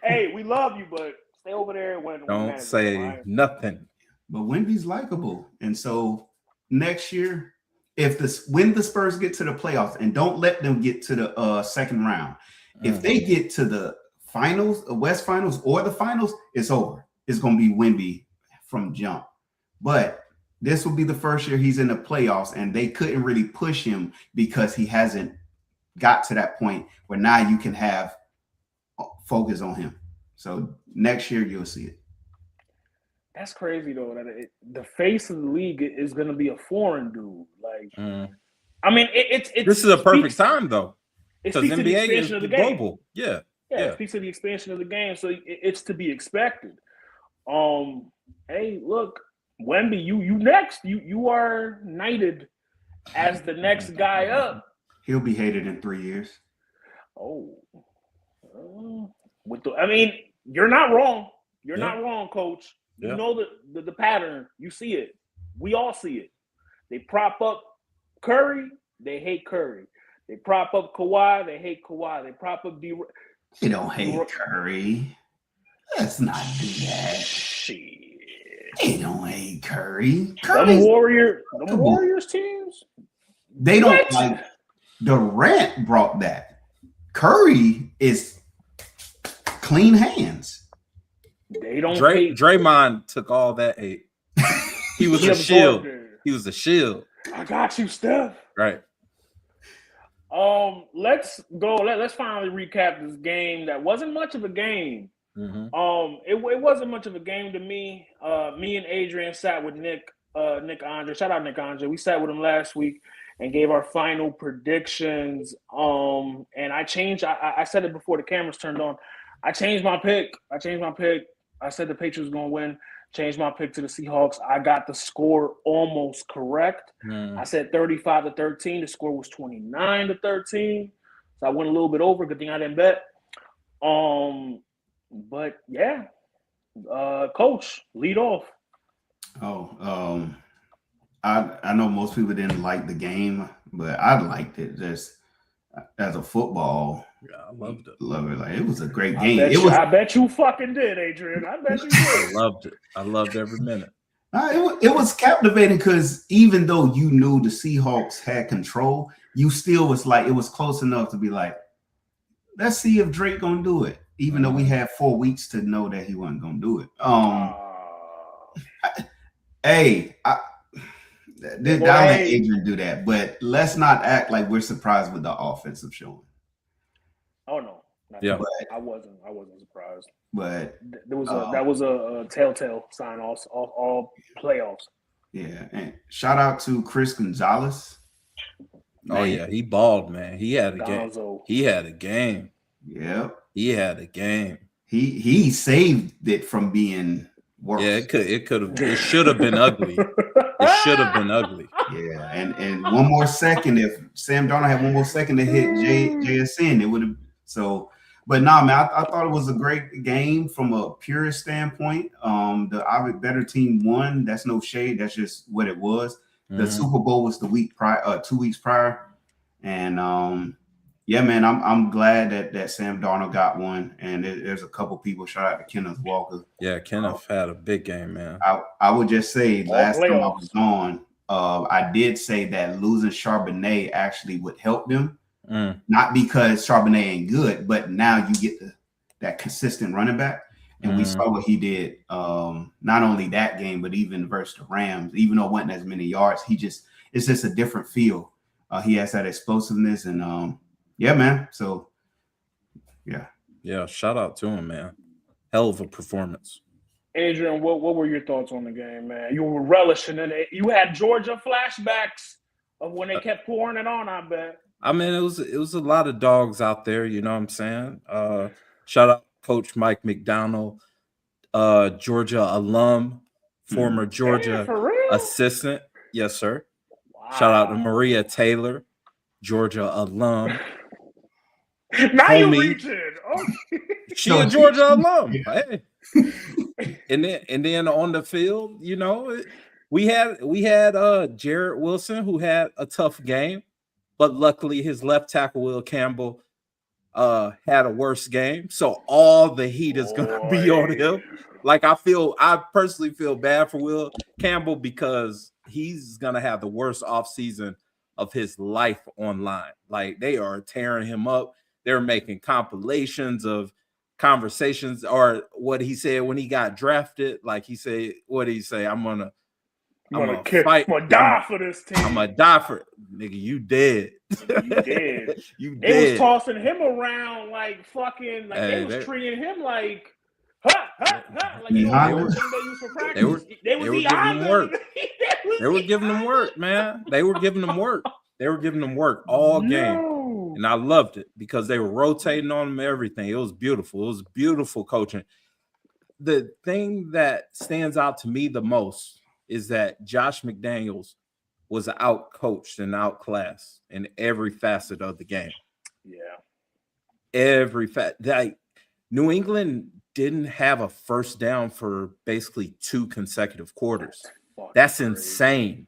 Hey, we love you, but stay over there when don't say nothing. But Wemby's likable. And so next year, when the Spurs get to the playoffs, and don't let them get to the second round. If they get to the finals, the West Finals or the finals, it's over. It's going to be Wemby from jump. But this will be the first year he's in the playoffs, and they couldn't really push him because he hasn't got to that point where now you can have focus on him. So next year you'll see it. That's crazy though. That the face of the league is going to be a foreign dude. Like, I mean, it's this is a perfect time though, because NBA is global. Yeah, it speaks to the expansion of the game, so it's to be expected. Hey, look, Wemby, you next. You are knighted as the next guy up. He'll be hated in 3 years. Oh, you're not wrong. You're not wrong, Coach. You know the pattern. You see it. We all see it. They prop up Curry. They hate Curry. They prop up Kawhi. They hate Kawhi. They prop up D. They don't hate Curry. Let's not do that. Shit. They don't hate Curry. Them Warriors teams. They don't like. Durant brought that. Curry is clean hands. They don't. Draymond took all that hate. He was a shield. He was a shield. I got you, Steph. Right. Let's go. Let's finally recap this game. That wasn't much of a game. Mm-hmm. It wasn't much of a game to me. Me and Adrian sat with Nick Andre. Shout out Nick Andre. We sat with him last week and gave our final predictions. And I changed. I said it before the cameras turned on. I changed my pick. I said the Patriots were going to win. Changed my pick to the Seahawks. I got the score almost correct. I said 35-13. The score was 29-13. So I went a little bit over. Good thing I didn't bet. But yeah, Coach, lead off. I know most people didn't like the game, but I liked it just as a football. Yeah, I loved it. Like it was a great game. I bet you fucking did, Adrian. I bet you did. I loved it. I loved every minute. It was captivating because even though you knew the Seahawks had control, you still was like, it was close enough to be like, let's see if Drake gonna do it. Even though we had 4 weeks to know that he wasn't gonna do it. I don't let Adrian do that, but let's not act like we're surprised with the offensive showing. Oh no, yeah, I wasn't surprised. But that was a telltale sign all playoffs. Yeah, and shout out to Chris Gonzalez. Oh yeah, he balled, man. He had a game. He had a game. Yep. He had a game. He saved it from being worse. Yeah, it should have been ugly. It should have been ugly. Yeah, and one more second, if Sam Darnold had one more second to hit JSN, it would have. So, but nah, man, I thought it was a great game from a purist standpoint. The better team won. That's no shade. That's just what it was. The Super Bowl was the week prior, 2 weeks prior, and yeah, man, I'm glad that Sam Darnold got one, and there's a couple people. Shout out to Kenneth Walker. Yeah, Kenneth had a big game, man. I would just say last time I was on, I did say that losing Charbonnet actually would help them, not because Charbonnet ain't good, but now you get that consistent running back, and we saw what he did. Not only that game, but even versus the Rams, even though it wasn't as many yards, it's just a different feel. He has that explosiveness and. Yeah, man. So, yeah. Yeah, shout out to him, man. Hell of a performance. Adrian, what were your thoughts on the game, man? You were relishing in it. You had Georgia flashbacks of when they kept pouring it on, I bet. I mean, it was a lot of dogs out there, you know what I'm saying? Shout out Coach Mike McDonald, Georgia alum, former Georgia assistant. Yes, sir. Wow. Shout out to Maria Taylor, Georgia alum. Now you reaching. Okay. She a Georgia alum. Hey. and then on the field, you know, we had Jarrett Wilson, who had a tough game, but luckily his left tackle Will Campbell had a worse game. So all the heat is gonna be on him. Like I personally feel bad for Will Campbell because he's gonna have the worst offseason of his life online. Like they are tearing him up. They're making compilations of conversations or what he said when he got drafted. Like he said, what did he say? I'm gonna fight. I'm gonna die for this team. I'm gonna die for it. Nigga, you dead. You dead. They dead. Was tossing him around like fucking like they was treating him like like they were giving him work. They were giving him work, man. They were giving him work. They were giving him work all game. And I loved it because they were rotating on him, everything. It was beautiful. It was beautiful coaching. The thing that stands out to me the most is that Josh McDaniels was out-coached and outclassed in every facet of the game. Yeah. Like New England didn't have a first down for basically 2 consecutive quarters. That's insane.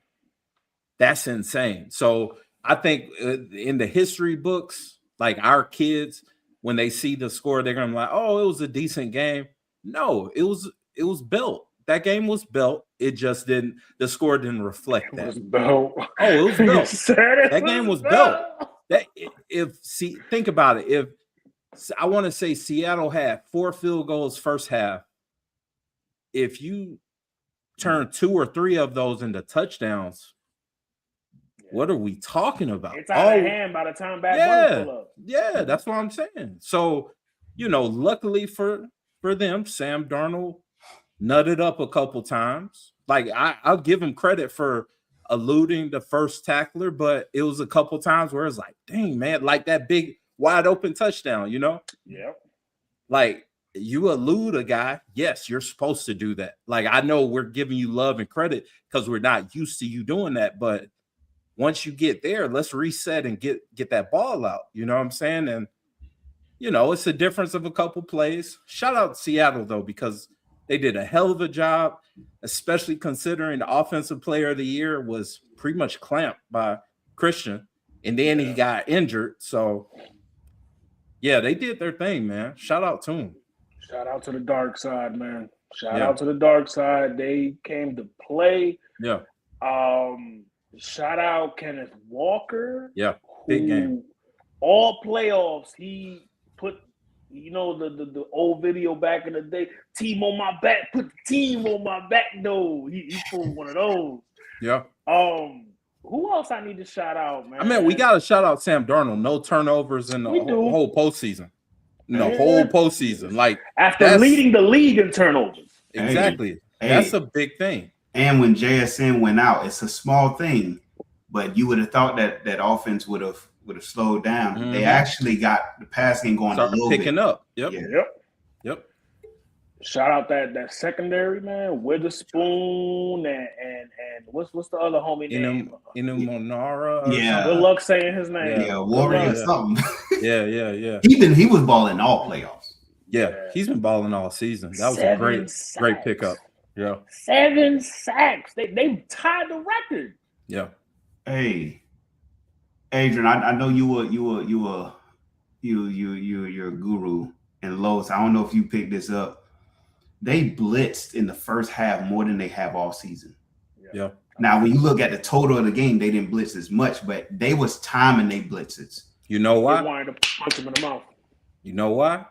That's insane. So I think in the history books, like our kids, when they see the score, they're gonna be like, "Oh, it was a decent game." No, it was built. That game was built. It just didn't. The score didn't reflect that. It was built. Oh, it was built. That game was built. Think about it. If I want to say Seattle had 4 field goals first half, if you turn 2 or 3 of those into touchdowns, what are we talking about? It's out of hand by the time Bad Bunny pull up. Yeah, that's what I'm saying. So, luckily for them, Sam Darnold nutted up a couple times. Like I'll give him credit for eluding the first tackler, but it was a couple times where it's like, dang, man, like that big wide open touchdown, Yep. Like you elude a guy, yes, you're supposed to do that. Like I know we're giving you love and credit because we're not used to you doing that, but once you get there, let's reset and get that ball out. You know what I'm saying? And it's a difference of a couple plays. Shout out to Seattle though, because they did a hell of a job, especially considering the offensive player of the year was pretty much clamped by Christian, and then he got injured. So yeah, they did their thing, man. Shout out to them. Shout out to the dark side, man. Shout out to the dark side. They came to play. Yeah. Shout out Kenneth Walker. Yeah, big game. All playoffs, he put, the old video back in the day, team on my back, put the team on my back, though. He pulled one of those. Yeah. Who else I need to shout out, man? I mean, we got to shout out Sam Darnold. No turnovers in the whole postseason. Whole postseason. Like after leading the league in turnovers. Exactly. That's a big thing. And when JSN went out, it's a small thing, but you would have thought that offense would have slowed down. Mm-hmm. They actually got the passing going a little picking bit. Up. Yep. Yeah. Yep. Shout out that secondary, man. Witherspoon and what's the other homie name? Inumonara. Yeah. Good luck saying his name. Yeah, Warrior or something. Yeah. He was balling all playoffs. Yeah, he's been balling all season. That was a great pickup. Yeah. 7 sacks. They tied the record. Yeah. Hey, Adrian, I know you're a guru in Lowe's. I don't know if you picked this up. They blitzed in the first half more than they have all season. Yeah. Now, when you look at the total of the game, they didn't blitz as much, but they was timing they blitzes. You know why? They wanted to punch him in the mouth. You know why?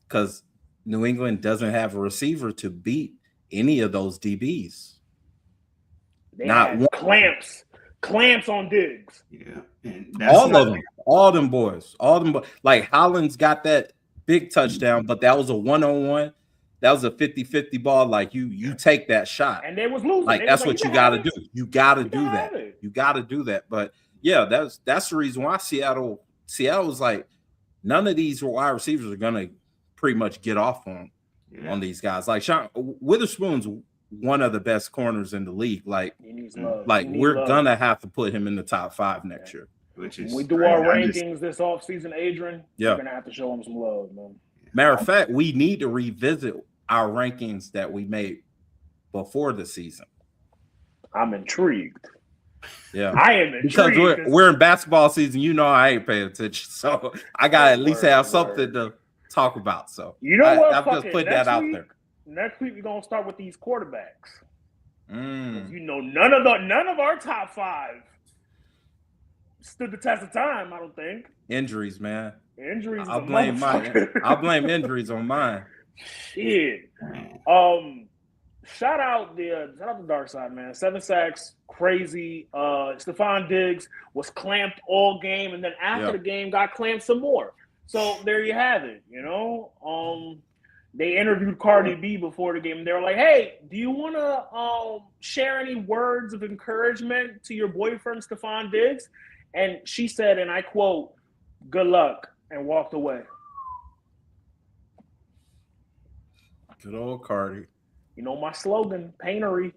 Because New England doesn't have a receiver to beat any of those DBs. They had clamps on Diggs. Yeah, and all them boys. Like Hollins got that big touchdown, but that was a 1-on-1. That was a 50-50 ball. Like you take that shot, and they was losing. Like that's what you got to do. You got to do that. You got to do that. But yeah, that's the reason why Seattle was like, none of these wide receivers are gonna pretty much get off on these guys. Like Sean Witherspoon's one of the best corners in the league. Like, we're gonna have to put him in the top 5 next year. Which is when we do our rankings this offseason, Adrian, we're gonna have to show him some love, man. Matter of fact, we need to revisit our rankings that we made before the season. I'm intrigued. Yeah, I am intrigued because we're in basketball season. I ain't paying attention, so I gotta at least have something to talk about. So what? I'm just putting that out there. Next week we're gonna start with these quarterbacks. Mm. None of our top 5 stood the test of time. I don't think. Injuries, man. Injuries. I'll blame injuries on mine. Shit. Shout out the dark side, man. 7 sacks, crazy. Stephon Diggs was clamped all game, and then after the game got clamped some more. So there you have it. They interviewed Cardi B before the game, and they were like, "Hey, do you want to share any words of encouragement to your boyfriend Stephon Diggs?" And she said, and I quote, "Good luck," and walked away. Good old Cardi. My slogan, paintery.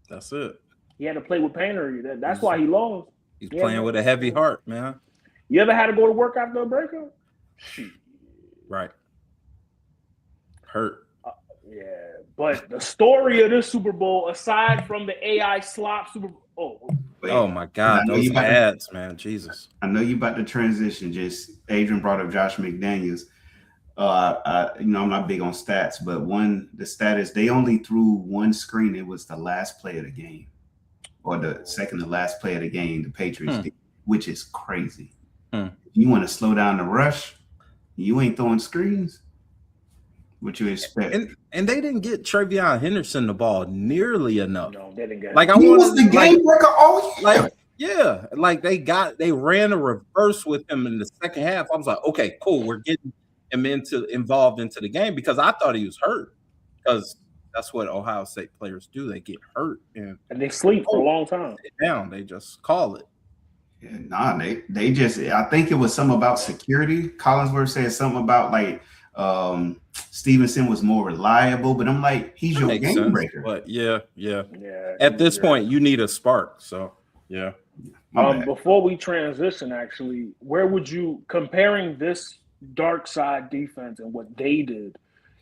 That's it. He had to play with pain. That's why he lost. He's playing with a heavy heart, man. You ever had to go to work after a breakup? Shoot. Right. Hurt. Yeah, but the story of this Super Bowl, aside from the AI slop Super Bowl, oh my God, those ads, man, Jesus! I know you about to transition. Just Adrian brought up Josh McDaniels. I'm not big on stats, but the stat is they only threw one screen. It was the last play of the game, or the second to last play of the game. The Patriots did, which is crazy. If you want to slow down the rush, you ain't throwing screens. What you expect? And they didn't get Travion Henderson the ball nearly enough. No, they didn't get. Like he was the game breaker all year. Like they ran a reverse with him in the second half. I was like, okay, cool, we're getting him involved into the game because I thought he was hurt because that's what Ohio State players do. They get hurt and they sleep for a long time. They just call it. Yeah, nah, they just. I think it was something about security. Collinsworth said something about like. Stevenson was more reliable, but I'm like, he's your game breaker. But yeah. At this point, you need a spark. So yeah. Before we transition, actually, where would you comparing this dark side defense and what they did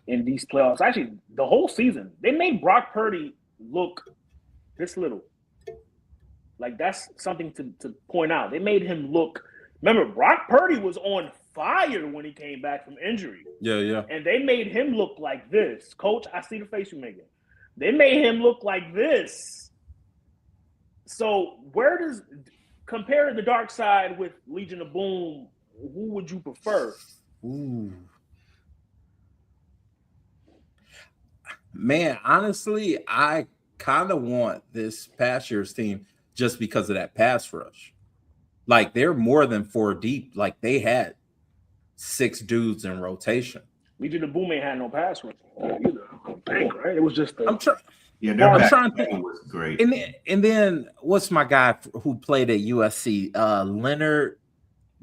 in these playoffs? Actually, the whole season, they made Brock Purdy look this little. Like that's something to point out. They made him look. Remember, Brock Purdy was on fire when he came back from injury. Yeah. And they made him look like this. Coach, I see the face you're making. They made him look like this. So compare the dark side with Legion of Boom, who would you prefer? Ooh. Man, honestly, I kind of want this past year's team just because of that pass rush. Like they're more than 4 deep. Like they had 6 dudes in rotation. Legion of Boom ain't had no pass rush either. I think, right? It was just their I'm trying to think. Was great. And then what's my guy who played at USC? Leonard.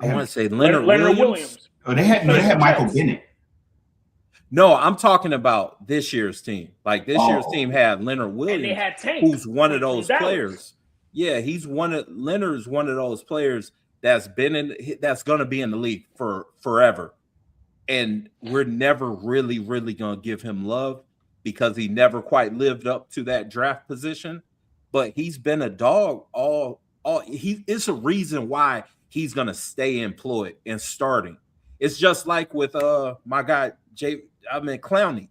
I want to say Leonard Williams. Oh, they had Michael Bennett. No, I'm talking about this year's team. Like this year's team had Leonard Williams, and they had Tank, who's one of those players. Yeah, Leonard's one of those players that's going to be in the league for forever. And we're never really, really going to give him love because he never quite lived up to that draft position. But he's been a dog it's a reason why he's going to stay employed and starting. It's just like with my guy Clowney.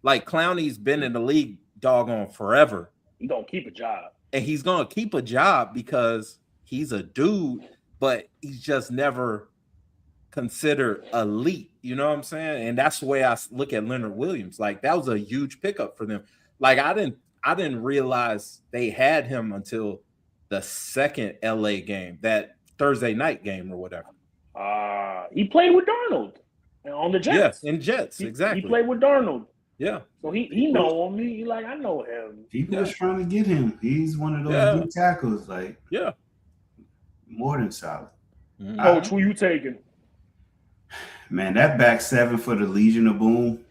Like Clowney's been in the league doggone forever. He's going to keep a job. And he's going to keep a job because he's a dude, but he's just never considered elite. You know what I'm saying? And that's the way I look at Leonard Williams. Like that was a huge pickup for them. Like I didn't realize they had him until the second LA game, that Thursday night game or whatever. He played with Darnold on the Jets. Yes, in Jets, exactly. He played with Darnold. Yeah. So he know me. He like, I know him. People was trying to get him. He's one of those good tackles. Like, more than solid. Coach, who you taking? Man, that back seven for the Legion of Boom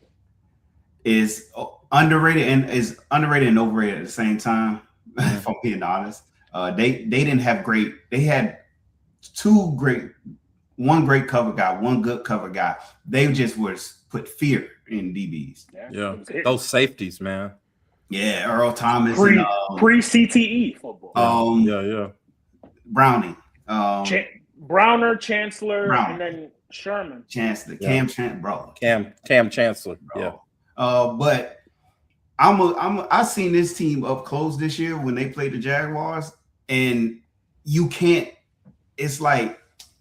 is underrated and overrated at the same time. If I'm being honest, they didn't have great. They had one great cover guy, one good cover guy. They just put fear in DBs. Yeah, those safeties, man. Yeah, Earl Thomas pre CTE football. Yeah. Browning, Browner, Chancellor, and then Sherman. Chancellor, Cam Chancellor. Bro. Yeah. But I seen this team up close this year when they played the Jaguars, and you can't. It's like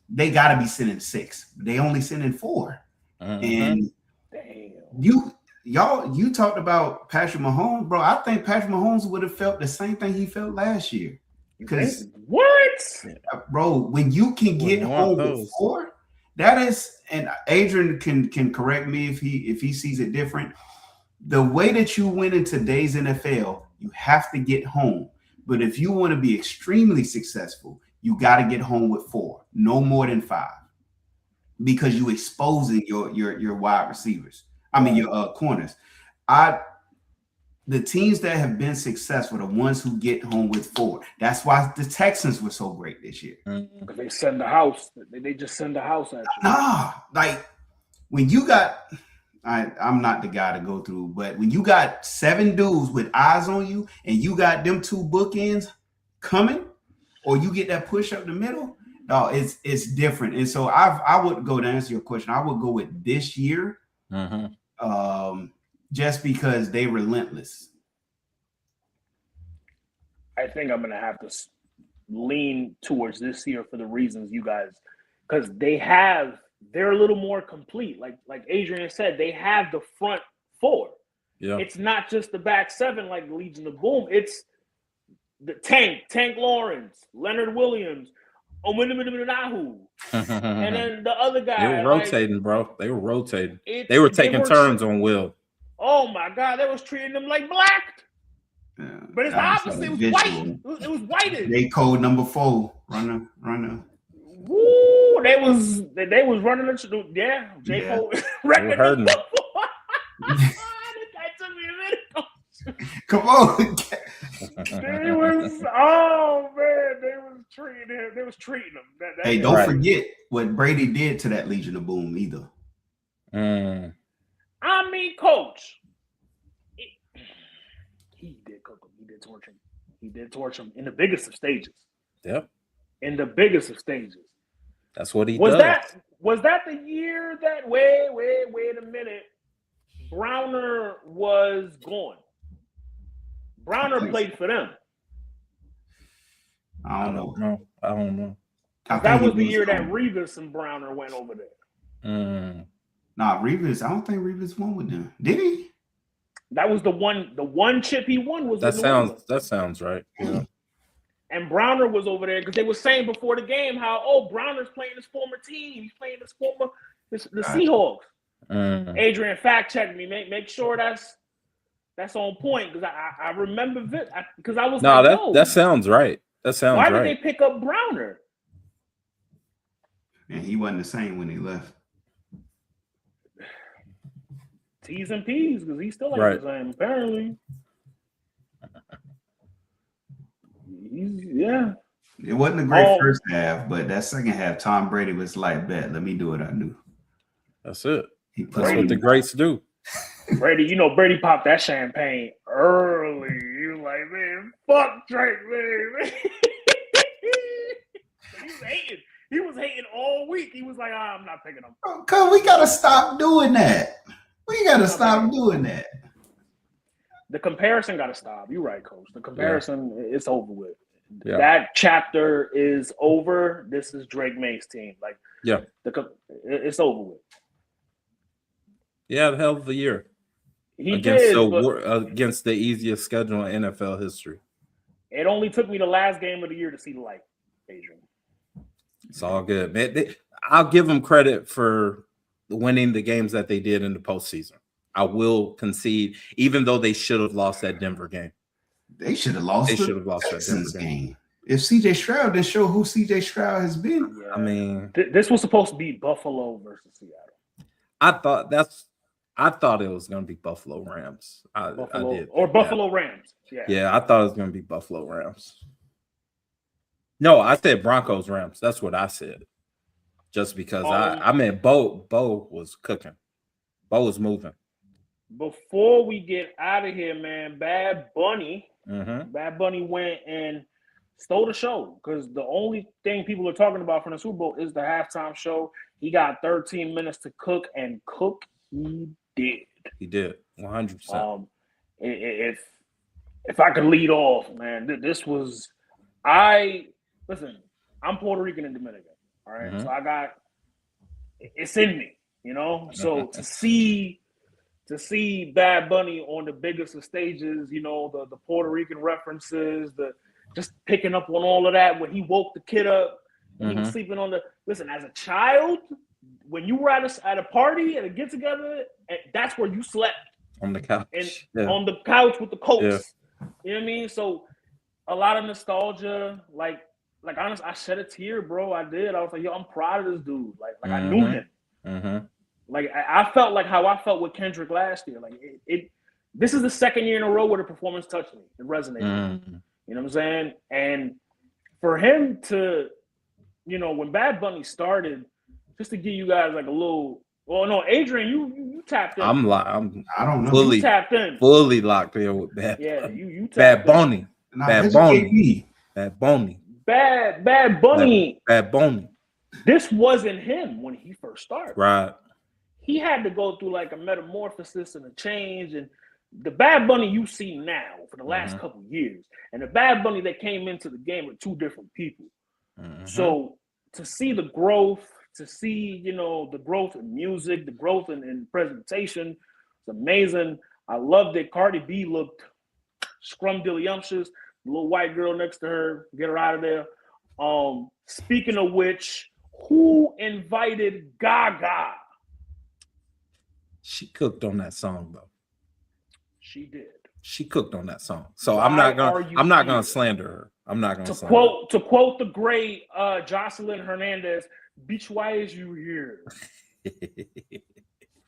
they got to be sending 6. They only sending 4, and you talked about Patrick Mahomes, bro. I think Patrick Mahomes would have felt the same thing he felt last year. Because bro, when you can get home with 4, that is, and Adrian can correct me if he sees it different. The way that you win in today's NFL, you have to get home. But if you want to be extremely successful, you got to get home with 4, no more than 5, because you exposing your wide receivers. I mean your corners. the teams that have been successful are the ones who get home with 4. That's why the Texans were so great this year. Because they send the house. They just send the house at you. Nah, like when you got, I'm not the guy to go through, but when you got 7 dudes with eyes on you and you got them 2 bookends coming, or you get that push up the middle, no, it's different. And so I would go to answer your question. I would go with this year, just because they relentless. I think I'm gonna have to lean towards this year for the reasons you guys, because they're a little more complete. Like Adrian said, they have the front 4. Yeah, it's not just the back 7 like the Legion of Boom. It's the Tank Lawrence, Leonard Williams, Ominiminahu, and then the other guy. They were rotating, bro. They were rotating. They were taking turns on Will. Oh my God, they was treating them like black. Yeah, but it's opposite. It was white. It was whited. They code number 4, runner. Woo! They was running into J. Cole record. Hurting. That took me a minute. Come on. They was treating him. Hey, don't forget what Brady did to that Legion of Boom either. I mean, coach. He did cook him. He did torch him. He did torch him in the biggest of stages. Yep. In the biggest of stages. That's what he does. Was that the year that wait a minute? Browner was gone. Browner played for them. I don't know. That was the year that Revis and Browner went over there. Nah, Revis. I don't think Revis won with them. Did he? That was the one chip he won was. That sounds right. Yeah. And Browner was over there because they were saying before the game how Browner's playing his former team. He's playing the Seahawks. Adrian fact checked me. Make sure that's on point because I remember because I was that sounds right. That sounds right. Why did they pick up Browner? And he wasn't the same when he left. T's and P's because he's still ain't the same apparently. It wasn't a great first half, but that second half, Tom Brady was like, "Bet, let me do what I do." That's it. That's what the greats do. Brady, Brady popped that champagne early. You like, man, fuck Drake, man. He was hating. He was hating all week. He was like, I'm not picking him. Cause we gotta stop doing that. We gotta stop doing that. The comparison gotta stop. You're right, Coach. The comparison, it's over with. Yeah. That chapter is over. This is Drake May's team. It's over with. Yeah, the hell of a year. Against the easiest schedule in NFL history. It only took me the last game of the year to see the light, Adrian. It's all good, man. I'll give them credit for winning the games that they did in the postseason. I will concede, even though they should have lost that Denver game. They should have lost that Denver game. If CJ Stroud didn't show who CJ Stroud has been. Yeah. I mean, this was supposed to be Buffalo versus Seattle. I thought it was going to be Buffalo Rams. I did. Or Buffalo Rams. Yeah, I thought it was going to be Buffalo Rams. No, I said Broncos Rams. That's what I said. Just because I mean, Bo was cooking. Bo was moving. Before we get out of here, man, Bad Bunny went and stole the show because the only thing people are talking about from the Super Bowl is the halftime show. He got 13 minutes to cook, and cook he did. He did 100%. If I could lead off, man, this was listen. I'm Puerto Rican and Dominican. All right, so I got it's in me, So to see Bad Bunny on the biggest of stages, the Puerto Rican references, the just picking up on all of that when he woke the kid up and he was sleeping on listen, as a child, when you were at a party, at a get together, that's where you slept. On the couch. And on the couch with the coats. Yeah. You know what I mean? So a lot of nostalgia, like honestly, I shed a tear, bro. I did. I was like, yo, I'm proud of this dude. Like I knew him. Like I felt like how I felt with Kendrick last year. Like this is the second year in a row where the performance touched me. It resonated. Mm. You know what I'm saying? And for him to, when Bad Bunny started, just to give you guys like a little. Well, no, Adrian, you tapped in. I don't know. Fully, you tapped in. Fully locked in with Bad. Yeah, you Bad tapped in. Bunny. Bad Bunny. Bad Bunny. Bad Bunny. Bad Bunny. This wasn't him when he first started. Right. He had to go through like a metamorphosis and a change. And the Bad Bunny you see now for the last couple of years and the Bad Bunny that came into the game are two different people. So to see the growth, to see, the growth in music, the growth in presentation, it's amazing. I loved it. Cardi B looked scrumdiddlyumptious. The little white girl next to her, get her out of there. Speaking of which, who invited Gaga? She cooked on that song though. She did. She cooked on that song. So I'm not gonna slander her. I'm not gonna slander her. To quote the great Jocelyn Hernandez, "Bitch, why is you here?"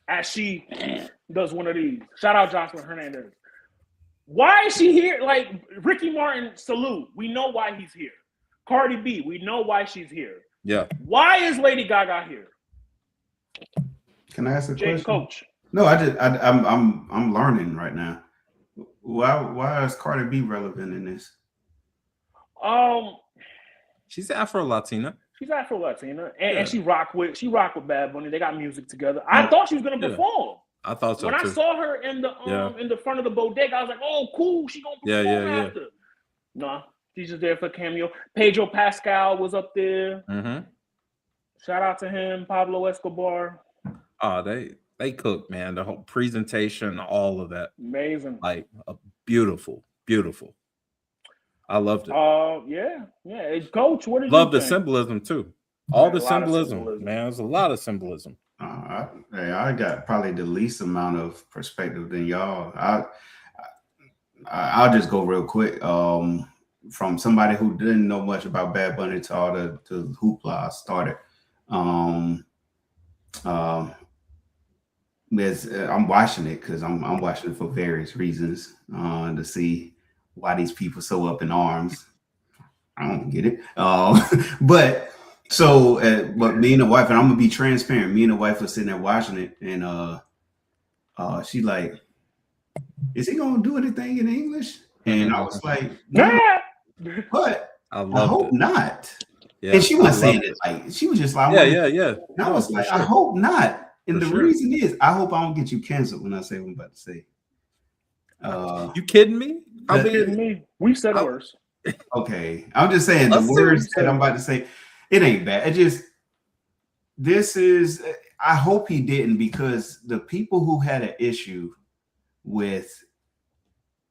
As she does one of these. Shout out Jocelyn Hernandez. Why is she here? Like Ricky Martin, salute. We know why he's here. Cardi B, we know why she's here. Yeah. Why is Lady Gaga here? Can I ask a question? Coach. No, I'm learning right now. Why is Cardi B relevant in this? She's Afro-Latina. She's Afro-Latina, and she rock with Bad Bunny. They got music together. I thought she was gonna perform. I thought so when too. I saw her in the front of the bodega, I was like, "Oh, cool, she gonna perform after." No, she's just there for cameo. Pedro Pascal was up there. Shout out to him, Pablo Escobar. Oh, they cooked, man. The whole presentation, all of that, amazing. Like beautiful. I loved it. Yeah. Hey, Coach, what did love you the think? Symbolism too. All the symbolism, man. There's a lot of symbolism. I got probably the least amount of perspective than y'all. I'll just go real quick. From somebody who didn't know much about Bad Bunny to all the hoopla started. I'm watching it because I'm watching it for various reasons to see why these people so up in arms. I don't get it. But me and the wife, and I'm gonna be transparent. Me and the wife was sitting there watching it, and she like, "Is he gonna do anything in English?" And I was like, "No, but I hope not." Yeah, and she wasn't saying it like she was just like, yeah. And I was like, I hope not. And the reason is, I hope I don't get you canceled when I say what I'm about to say. You kidding me? I'm kidding me. We said worse. Okay, I'm just saying the words that I'm about to say. It ain't bad. I hope he didn't, because the people who had an issue with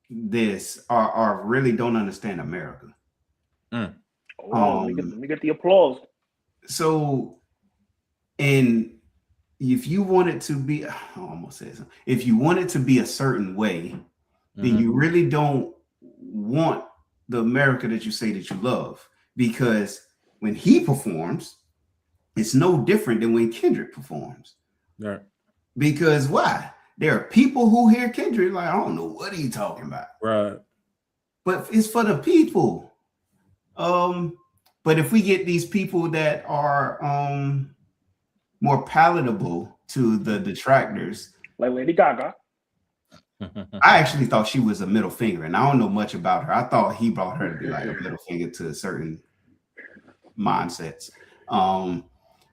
this are really don't understand America. Let me get the applause. So, and if you want it to be, I almost said something. If you want it to be a certain way, then you really don't want the America that you say that you love, because when he performs, it's no different than when Kendrick performs. Right. Because why? There are people who hear Kendrick like, I don't know what he's talking about. Right. But it's for the people. But if we get these people that are more palatable to the detractors, like Lady Gaga. I actually thought she was a middle finger, and I don't know much about her. I thought he brought her to be like a middle finger to certain mindsets.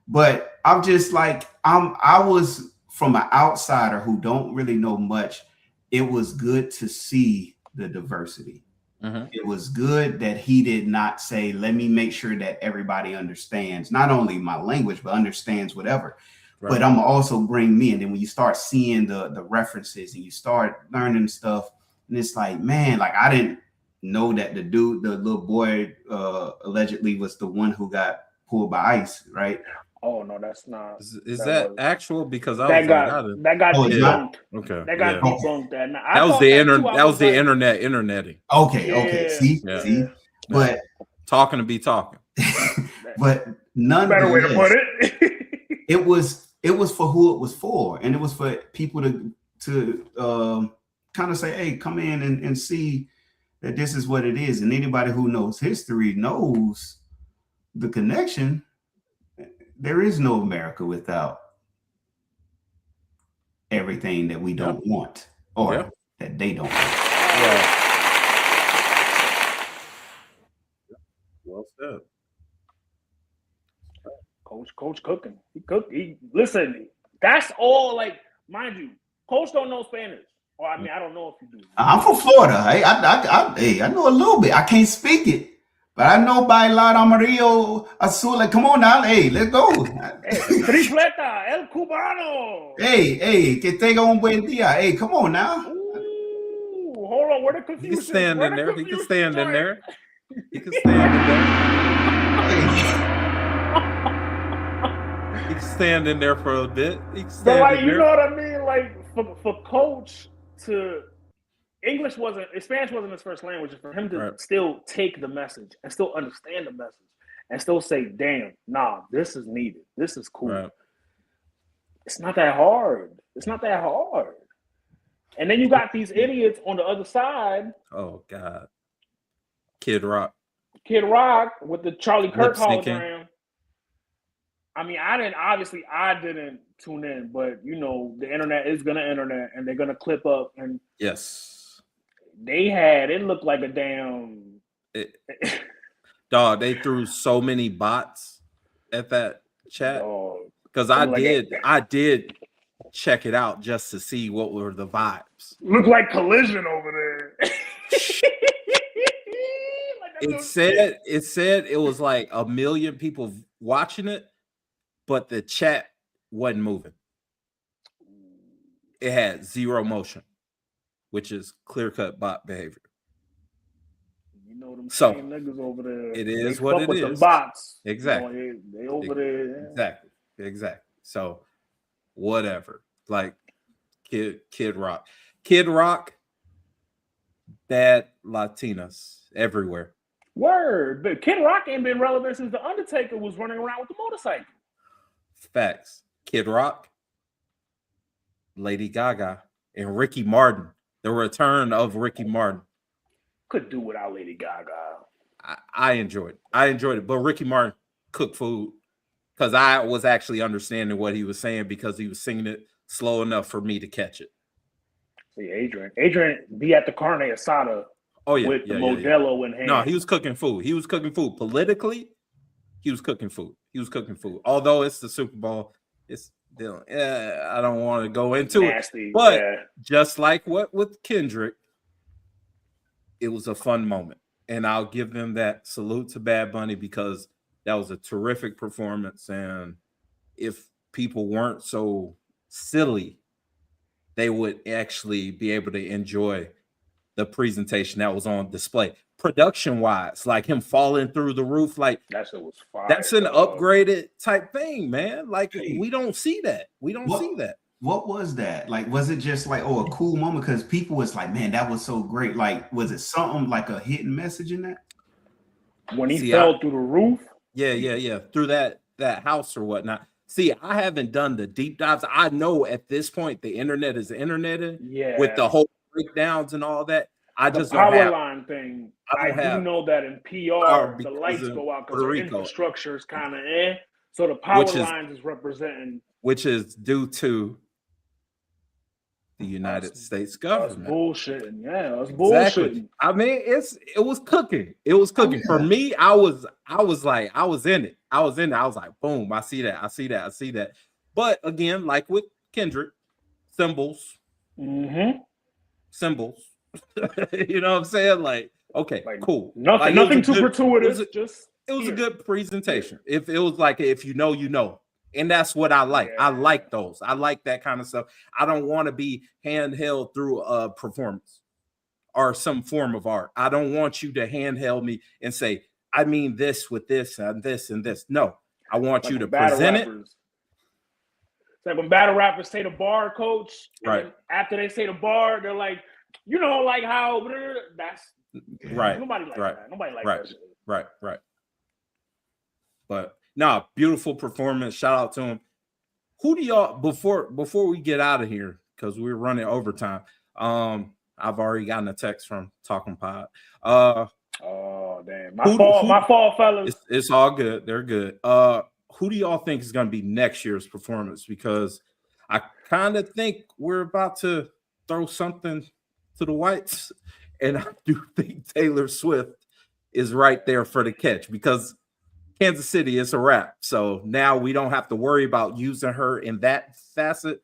But I'm just like, I was, from an outsider who don't really know much, it was good to see the diversity. It was good that he did not say, let me make sure that everybody understands not only my language, but understands whatever. Right. But I'm also bring me. And then when you start seeing the references and you start learning stuff, and it's like, man, like I didn't know that the little boy allegedly was the one who got pulled by ICE, right? Oh no, that's not. Is that actual? Because that got debunked. Okay, that got debunked. That was the internet. That was the interneting. Okay. See. But talking to be talking. But none. Better way to put it. It was for who it was for, and it was for people to kind of say, hey, come in and see that this is what it is. And anybody who knows history knows the connection. There is no America without everything that we don't want or that they don't want. Yeah. Well said. Coach cooking. He cooked. Listen, that's all. Like, mind you, Coach don't know Spanish. Or I mean, I don't know if you do. I'm from Florida. I know a little bit. I can't speak it, but I know bailar amarillo azul. Like, come on now, hey, let's go. Hey, tripleta, el cubano. Hey, que tenga un buen día. Hey, come on now. Ooh, hold on, where the confusion? He can stand in there. He can stand in there. He can stand in there. He can stand in there for a bit. He can stand like, in you there. know what I mean? Like for Coach to Spanish wasn't his first language. For him to still take the message and still understand the message and still say, "Damn, nah, this is needed. This is cool." Right. It's not that hard. It's not that hard. And then you got these idiots on the other side. Oh God, Kid Rock with the Charlie Kirk hologram. I mean, I didn't tune in, but you know, the internet is gonna internet, and they're gonna clip up, and yes, it looked like a damn. Dog, they threw so many bots at that chat because I did check it out just to see what were the vibes. Looked like collision over there. It said it was like 1 million people watching it, but the chat wasn't moving. It had zero motion, which is clear-cut bot behavior. You know them same niggas over there. It is what it is. The bots. Exactly. You know, they over there. Yeah. Exactly. So whatever. Like Kid Rock. Kid Rock, bad Latinas everywhere. Word. But Kid Rock ain't been relevant since The Undertaker was running around with the motorcycle. Facts. Kid Rock, Lady Gaga, and Ricky Martin. The return of Ricky Martin. Could do without Lady Gaga. I enjoyed it. But Ricky Martin cooked food because I was actually understanding what he was saying because he was singing it slow enough for me to catch it. See, Adrian be at the carne asada with the Modelo in hand. No, he was cooking food. Politically, he was cooking food. Although it's the Super Bowl, it's still, I don't want to go into nasty, it. But just like what with Kendrick, it was a fun moment. And I'll give them that salute to Bad Bunny because that was a terrific performance. And if people weren't so silly, they would actually be able to enjoy the presentation that was on display. Production-wise, like him falling through the roof, like that shit was fire. That's an upgraded type thing, man. Like we don't see that. See that. What was that? Like, was it just like, a cool moment? Because people was like, man, that was so great. Like, was it something like a hidden message in that? When he fell through the roof? Yeah. Through that house or whatnot. See, I haven't done the deep dives. I know at this point the internet is interneted with the whole breakdowns and all that. I just the power line thing. I do know that in PR, the lights go out because the infrastructure is kind of so the power lines is representing, which is due to the United States government. That's bullshitting. Yeah, that's bullshitting. I mean, it was cooking. It was cooking. For me, I was in it. I was like, boom, I see that. But again, like with Kendrick, symbols. Mm-hmm. Symbols. You know what I'm saying? Like, okay, cool. Nothing too gratuitous. It was a good presentation. If it was like, if you know, you know. And that's what I like. I like those. I like that kind of stuff. I don't want to be handheld through a performance or some form of art. I don't want you to handheld me and say, I mean this with this and this and this. No, I want you to present it. It's like when battle rappers say the bar, coach. Right. After they say the bar, they're like, you know, like how that's right. Nobody like that. Nobody like that shit. Right. But no, beautiful performance. Shout out to him. Who do y'all before we get out of here because we're running overtime? I've already gotten a text from Talking Pod. Oh damn, my fault, fellas. It's all good. They're good. Who do y'all think is going to be next year's performance? Because I kind of think we're about to throw something to the whites, and I do think Taylor Swift is right there for the catch because Kansas City is a wrap. So now we don't have to worry about using her in that facet.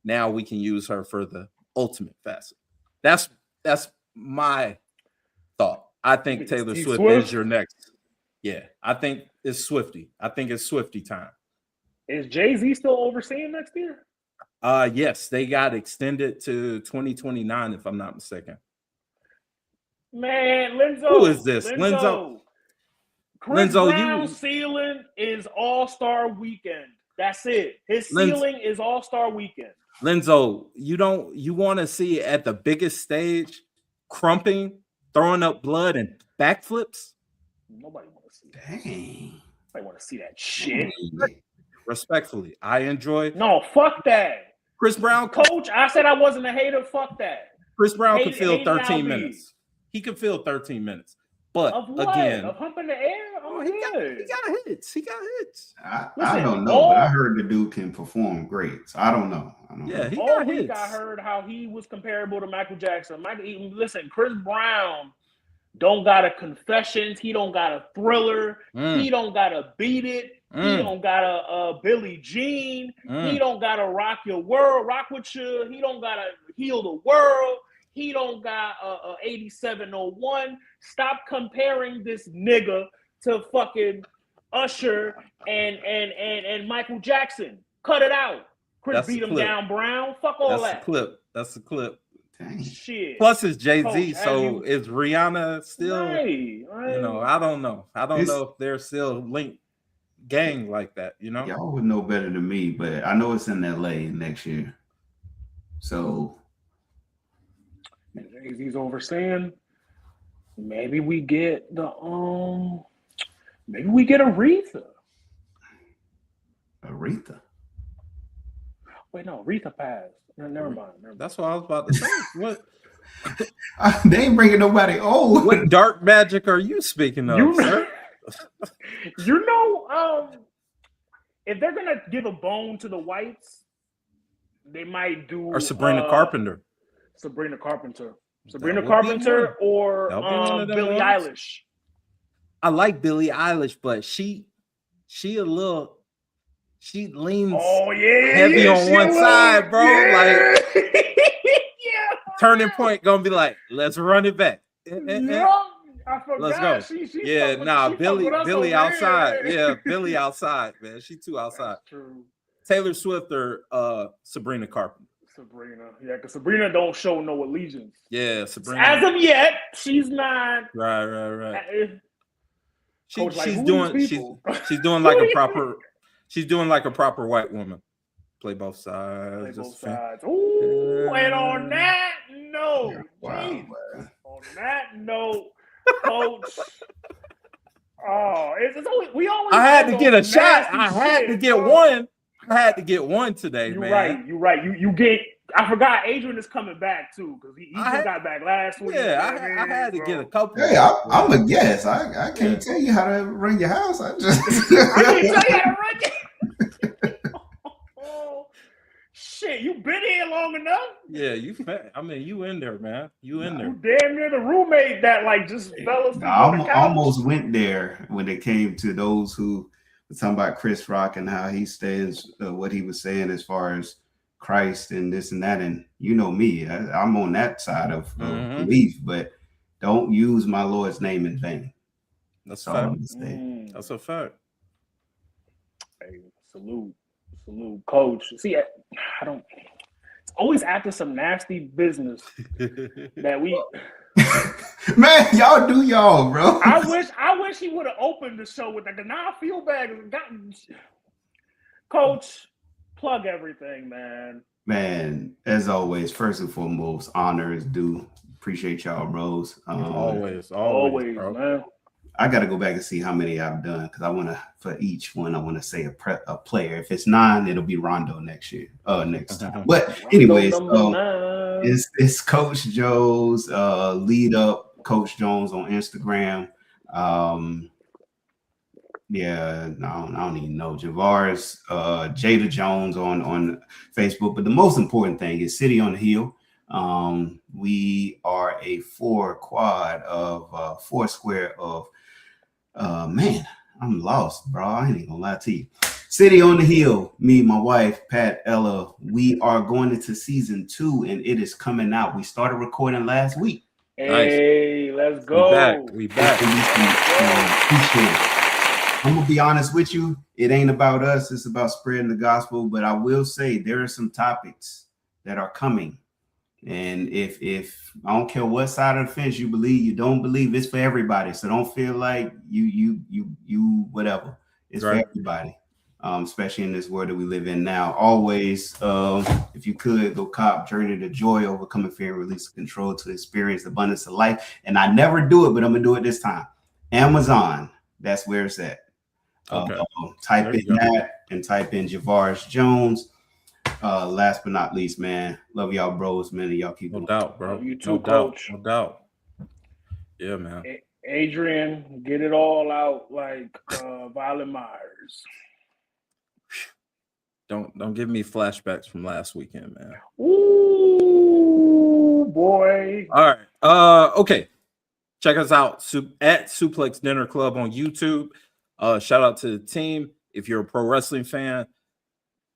Now we can use her for the ultimate facet. That's my thought. I think Taylor Swift is your next. Yeah, I think it's Swiftie. I think it's Swiftie time. Is Jay-Z still overseeing next year? Yes, they got extended to 2029, if I'm not mistaken. Man, Lenzo. Who is this? Lenzo. Chris Brown's ceiling is All-Star Weekend. That's it. His ceiling is All-Star Weekend. Lenzo, you want to see at the biggest stage crumping, throwing up blood and backflips? Nobody want to see that. Dang. Nobody want to see that shit. Respectfully, I enjoy. No, fuck that. Chris Brown, coach. I said I wasn't a hater. Fuck that. Chris Brown could fill 13 minutes. He could fill 13 minutes. But again, of humping the air. he got hits. He got hits. I don't know, but I heard the dude can perform great. So I don't know. Yeah, he all got week hits. I heard how he was comparable to Michael Jackson. Listen, Chris Brown don't got a Confessions. He don't got a Thriller. He don't got a Beat It. He don't got a Billie Jean. He don't got a Rock Your World, Rock With You. He don't got a Heal the World. He don't got a 8701. Stop comparing this nigga to fucking Usher and Michael Jackson. Cut it out. Chris beat him down, Brown. Fuck all that. That's the clip. Dang. Shit. Plus it's Jay-Z, so is Rihanna still? Right. You know, I don't know. I don't know if they're still linked gang like that. You know, y'all would know better than me, but I know it's in LA next year. So Jay-Z's overseeing. Maybe we get maybe we get Aretha. Aretha. Wait, no, Aretha passed. Never mind. That's what I was about to say. What? They ain't bringing nobody old. What dark magic are you speaking of, sir? You know, if they're gonna give a bone to the whites, they might do or Sabrina Carpenter. Sabrina Carpenter or Billie Eilish. I like Billie Eilish, but she leans heavy on one side, bro. Yeah. Like turning point gonna be like, let's run it back. I forgot. Let's go. Billie outside. Yeah, Billie outside, man. She too outside. That's true. Taylor Swift or Sabrina Carpenter. Sabrina, yeah, because Sabrina don't show no allegiance. Yeah, Sabrina. As of yet, she's not. Right. She's doing like a proper white woman. Play both sides. Ooh, and on that note, coach. It's always we always. I had to get a shot. I had to get one. I had to get one today, man. You're right. You get. I forgot Adrian is coming back too because he just got back last week. Yeah, I had to get a couple. Hey, I'm a guest. I can't tell you how to run your house. I can't tell you how to run your. Shit, you been here long enough. Yeah, you in there, man. You in there. You damn near the roommate that just fell asleep. I almost went there when it came to those who were talking about Chris Rock and how he stands, what he was saying as far as Christ and this and that. And you know me, I'm on that side of belief, but don't use my Lord's name in vain. That's all I'm saying. That's a fact. Hey, salute, coach. See, I don't. It's always after some nasty business that we. Man, y'all do y'all, bro. I wish he would have opened the show with that. Cause now I feel bad. Coach, plug everything, man. Man, as always, first and foremost, honor is due. Appreciate y'all, bros. Always, bro. Man. I got to go back and see how many I've done because I want to, for each one, I want to say a player. If it's 9, it'll be Rondo next time. But anyways, It's Coach Joe's lead up Coach Jones on Instagram. Yeah, no, I don't even know. Javar's Jada Jones on Facebook. But the most important thing is City on the Hill. We are a four square of man, I'm lost, bro. I ain't gonna lie to you. City on the Hill, me, my wife, Pat, Ella, we are going into season 2 and it is coming out. We started recording last week. Hey, nice. Let's go. We back. I'm gonna be honest with you. It ain't about us. It's about spreading the gospel. But I will say there are some topics that are coming. And if I don't care what side of the fence you believe, you don't believe, it's for everybody. So don't feel like you whatever. It's right. For everybody, especially in this world that we live in now. Always, if you could, go cop Journey to Joy, Overcoming Fear and Release Control to Experience the Abundance of Life. And I never do it, but I'm gonna do it this time. Amazon, that's where it's at. Okay. Type in that and type in Javar's Jones. Last but not least, man, love y'all bros, man, and y'all keep no doubt, bro. You too, Coach. No doubt. Yeah, man. Adrian, get it all out like Violet Myers. Don't give me flashbacks from last weekend, man. Ooh, boy. All right. Okay. Check us out at Suplex Dinner Club on YouTube. Shout out to the team. If you're a pro wrestling fan,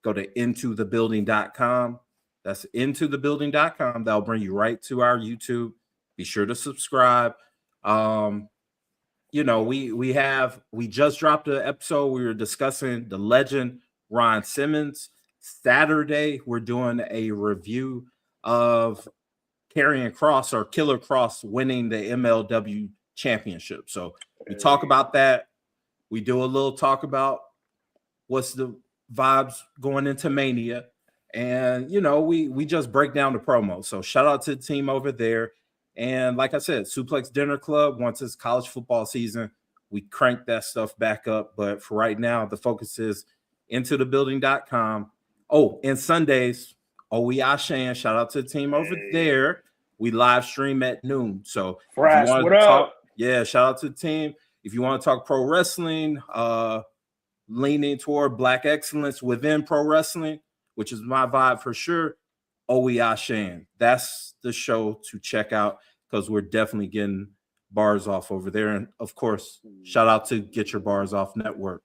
go to intothebuilding.com. That's intothebuilding.com. That'll bring you right to our YouTube. Be sure to subscribe. We just dropped an episode. We were discussing the legend Ron Simmons. Saturday, we're doing a review of Karrion Kross or Killer Kross winning the MLW championship. So we talk about that. We do a little talk about what's the vibes going into Mania. And, we just break down the promo. So shout out to the team over there. And like I said, Suplex Dinner Club, once it's college football season, we crank that stuff back up. But for right now, the focus is intothebuilding.com. Oh, and Sundays, we Shan, shout out to the team over there. We live stream at noon. So Fresh, what up? Shout out to the team. If you want to talk pro wrestling, leaning toward Black excellence within pro wrestling, which is my vibe for sure, OEI Shan. That's the show to check out because we're definitely getting bars off over there. And of course, shout out to Get Your Bars Off Network.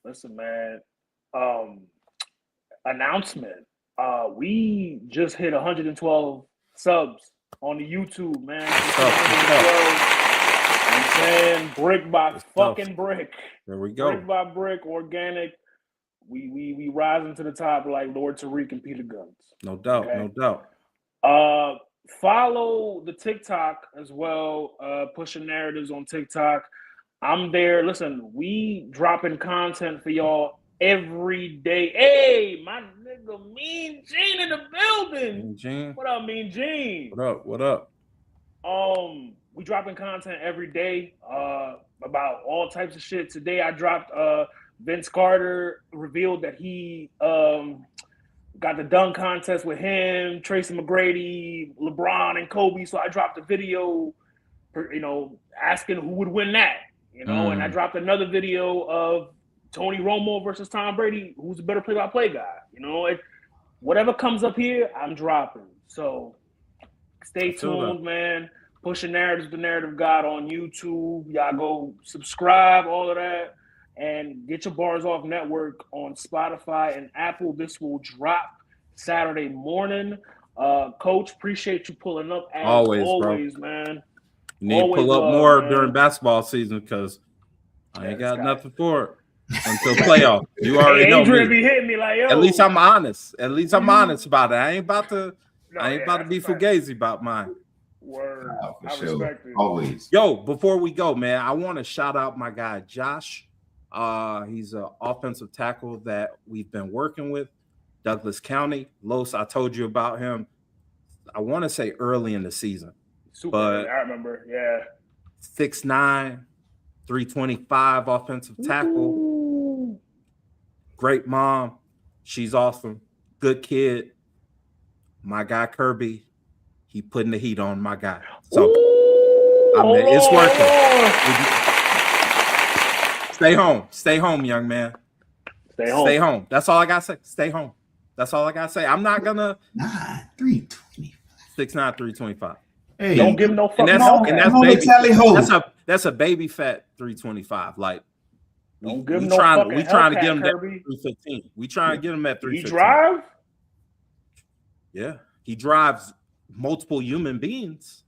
Listen, man. Announcement. We just hit 112 subs on the YouTube, man. I'm saying brick by fucking brick. There we go. Brick by brick, organic. We rising to the top like Lord Tariq and Peter Guns. No doubt, okay? No doubt. Follow the TikTok as well. Pushing Narratives on TikTok. I'm there. Listen, we dropping content for y'all every day. Hey, my nigga Mean Gene in the building. Mean Gene. What up, Mean Gene? What up? We dropping content every day about all types of shit. Today I dropped Vince Carter revealed that he got the dunk contest with him, Tracy McGrady, LeBron, and Kobe. So I dropped a video, asking who would win that, and I dropped another video of Tony Romo versus Tom Brady, who's a better play-by-play guy. Whatever comes up here, I'm dropping. So stay tuned, man. Pushing Narratives, the Narrative God on YouTube. Y'all go subscribe, all of that. And Get Your Bars Off Network on Spotify and Apple. This will drop Saturday morning. Coach, appreciate you pulling up as always, bro. Man. You need to pull up more during basketball season because I ain't got nothing for it until playoff. You already know me. Be hitting me like, yo. At least I'm honest. I'm honest about it. I ain't about to be fugazi about mine. Word. For sure. Always. Yo, before we go, man, I want to shout out my guy Josh. He's an offensive tackle that we've been working with, Douglas County. Los, I told you about him. I want to say early in the season. But I remember, yeah. 6'9", 325 offensive tackle. Ooh. Great mom. She's awesome. Good kid. my guy Kirby, he putting the heat on my guy. So Ooh, I mean, it's working. Hold Stay home, young man. Stay home. That's all I gotta say. Stay home. That's all I gotta say. I'm not gonna 320. 6'9", 325. Hey, Don't give him no fucking And that's baby. That's a baby fat 325. Like don't give him no fucking we trying to get him Kirby. at 315. We trying to get him at 315. He drive? Yeah, he drives multiple human beings.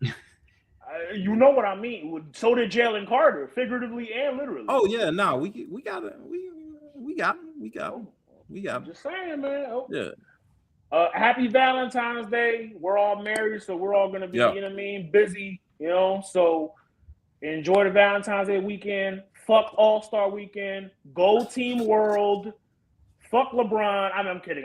You know what I mean. So did Jalen Carter, figuratively and literally. Oh yeah, no, we got him. We got him. Just saying, man. Oh. Yeah. Happy Valentine's Day. We're all married, so we're all gonna be, you know what I mean, busy, you know. So enjoy the Valentine's Day weekend. Fuck All-Star Weekend. Go Team World. Fuck LeBron. I'm kidding,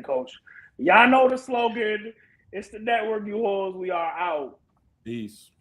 Coach. Y'all know the slogan. It's the network, you hoes. We are out. Peace.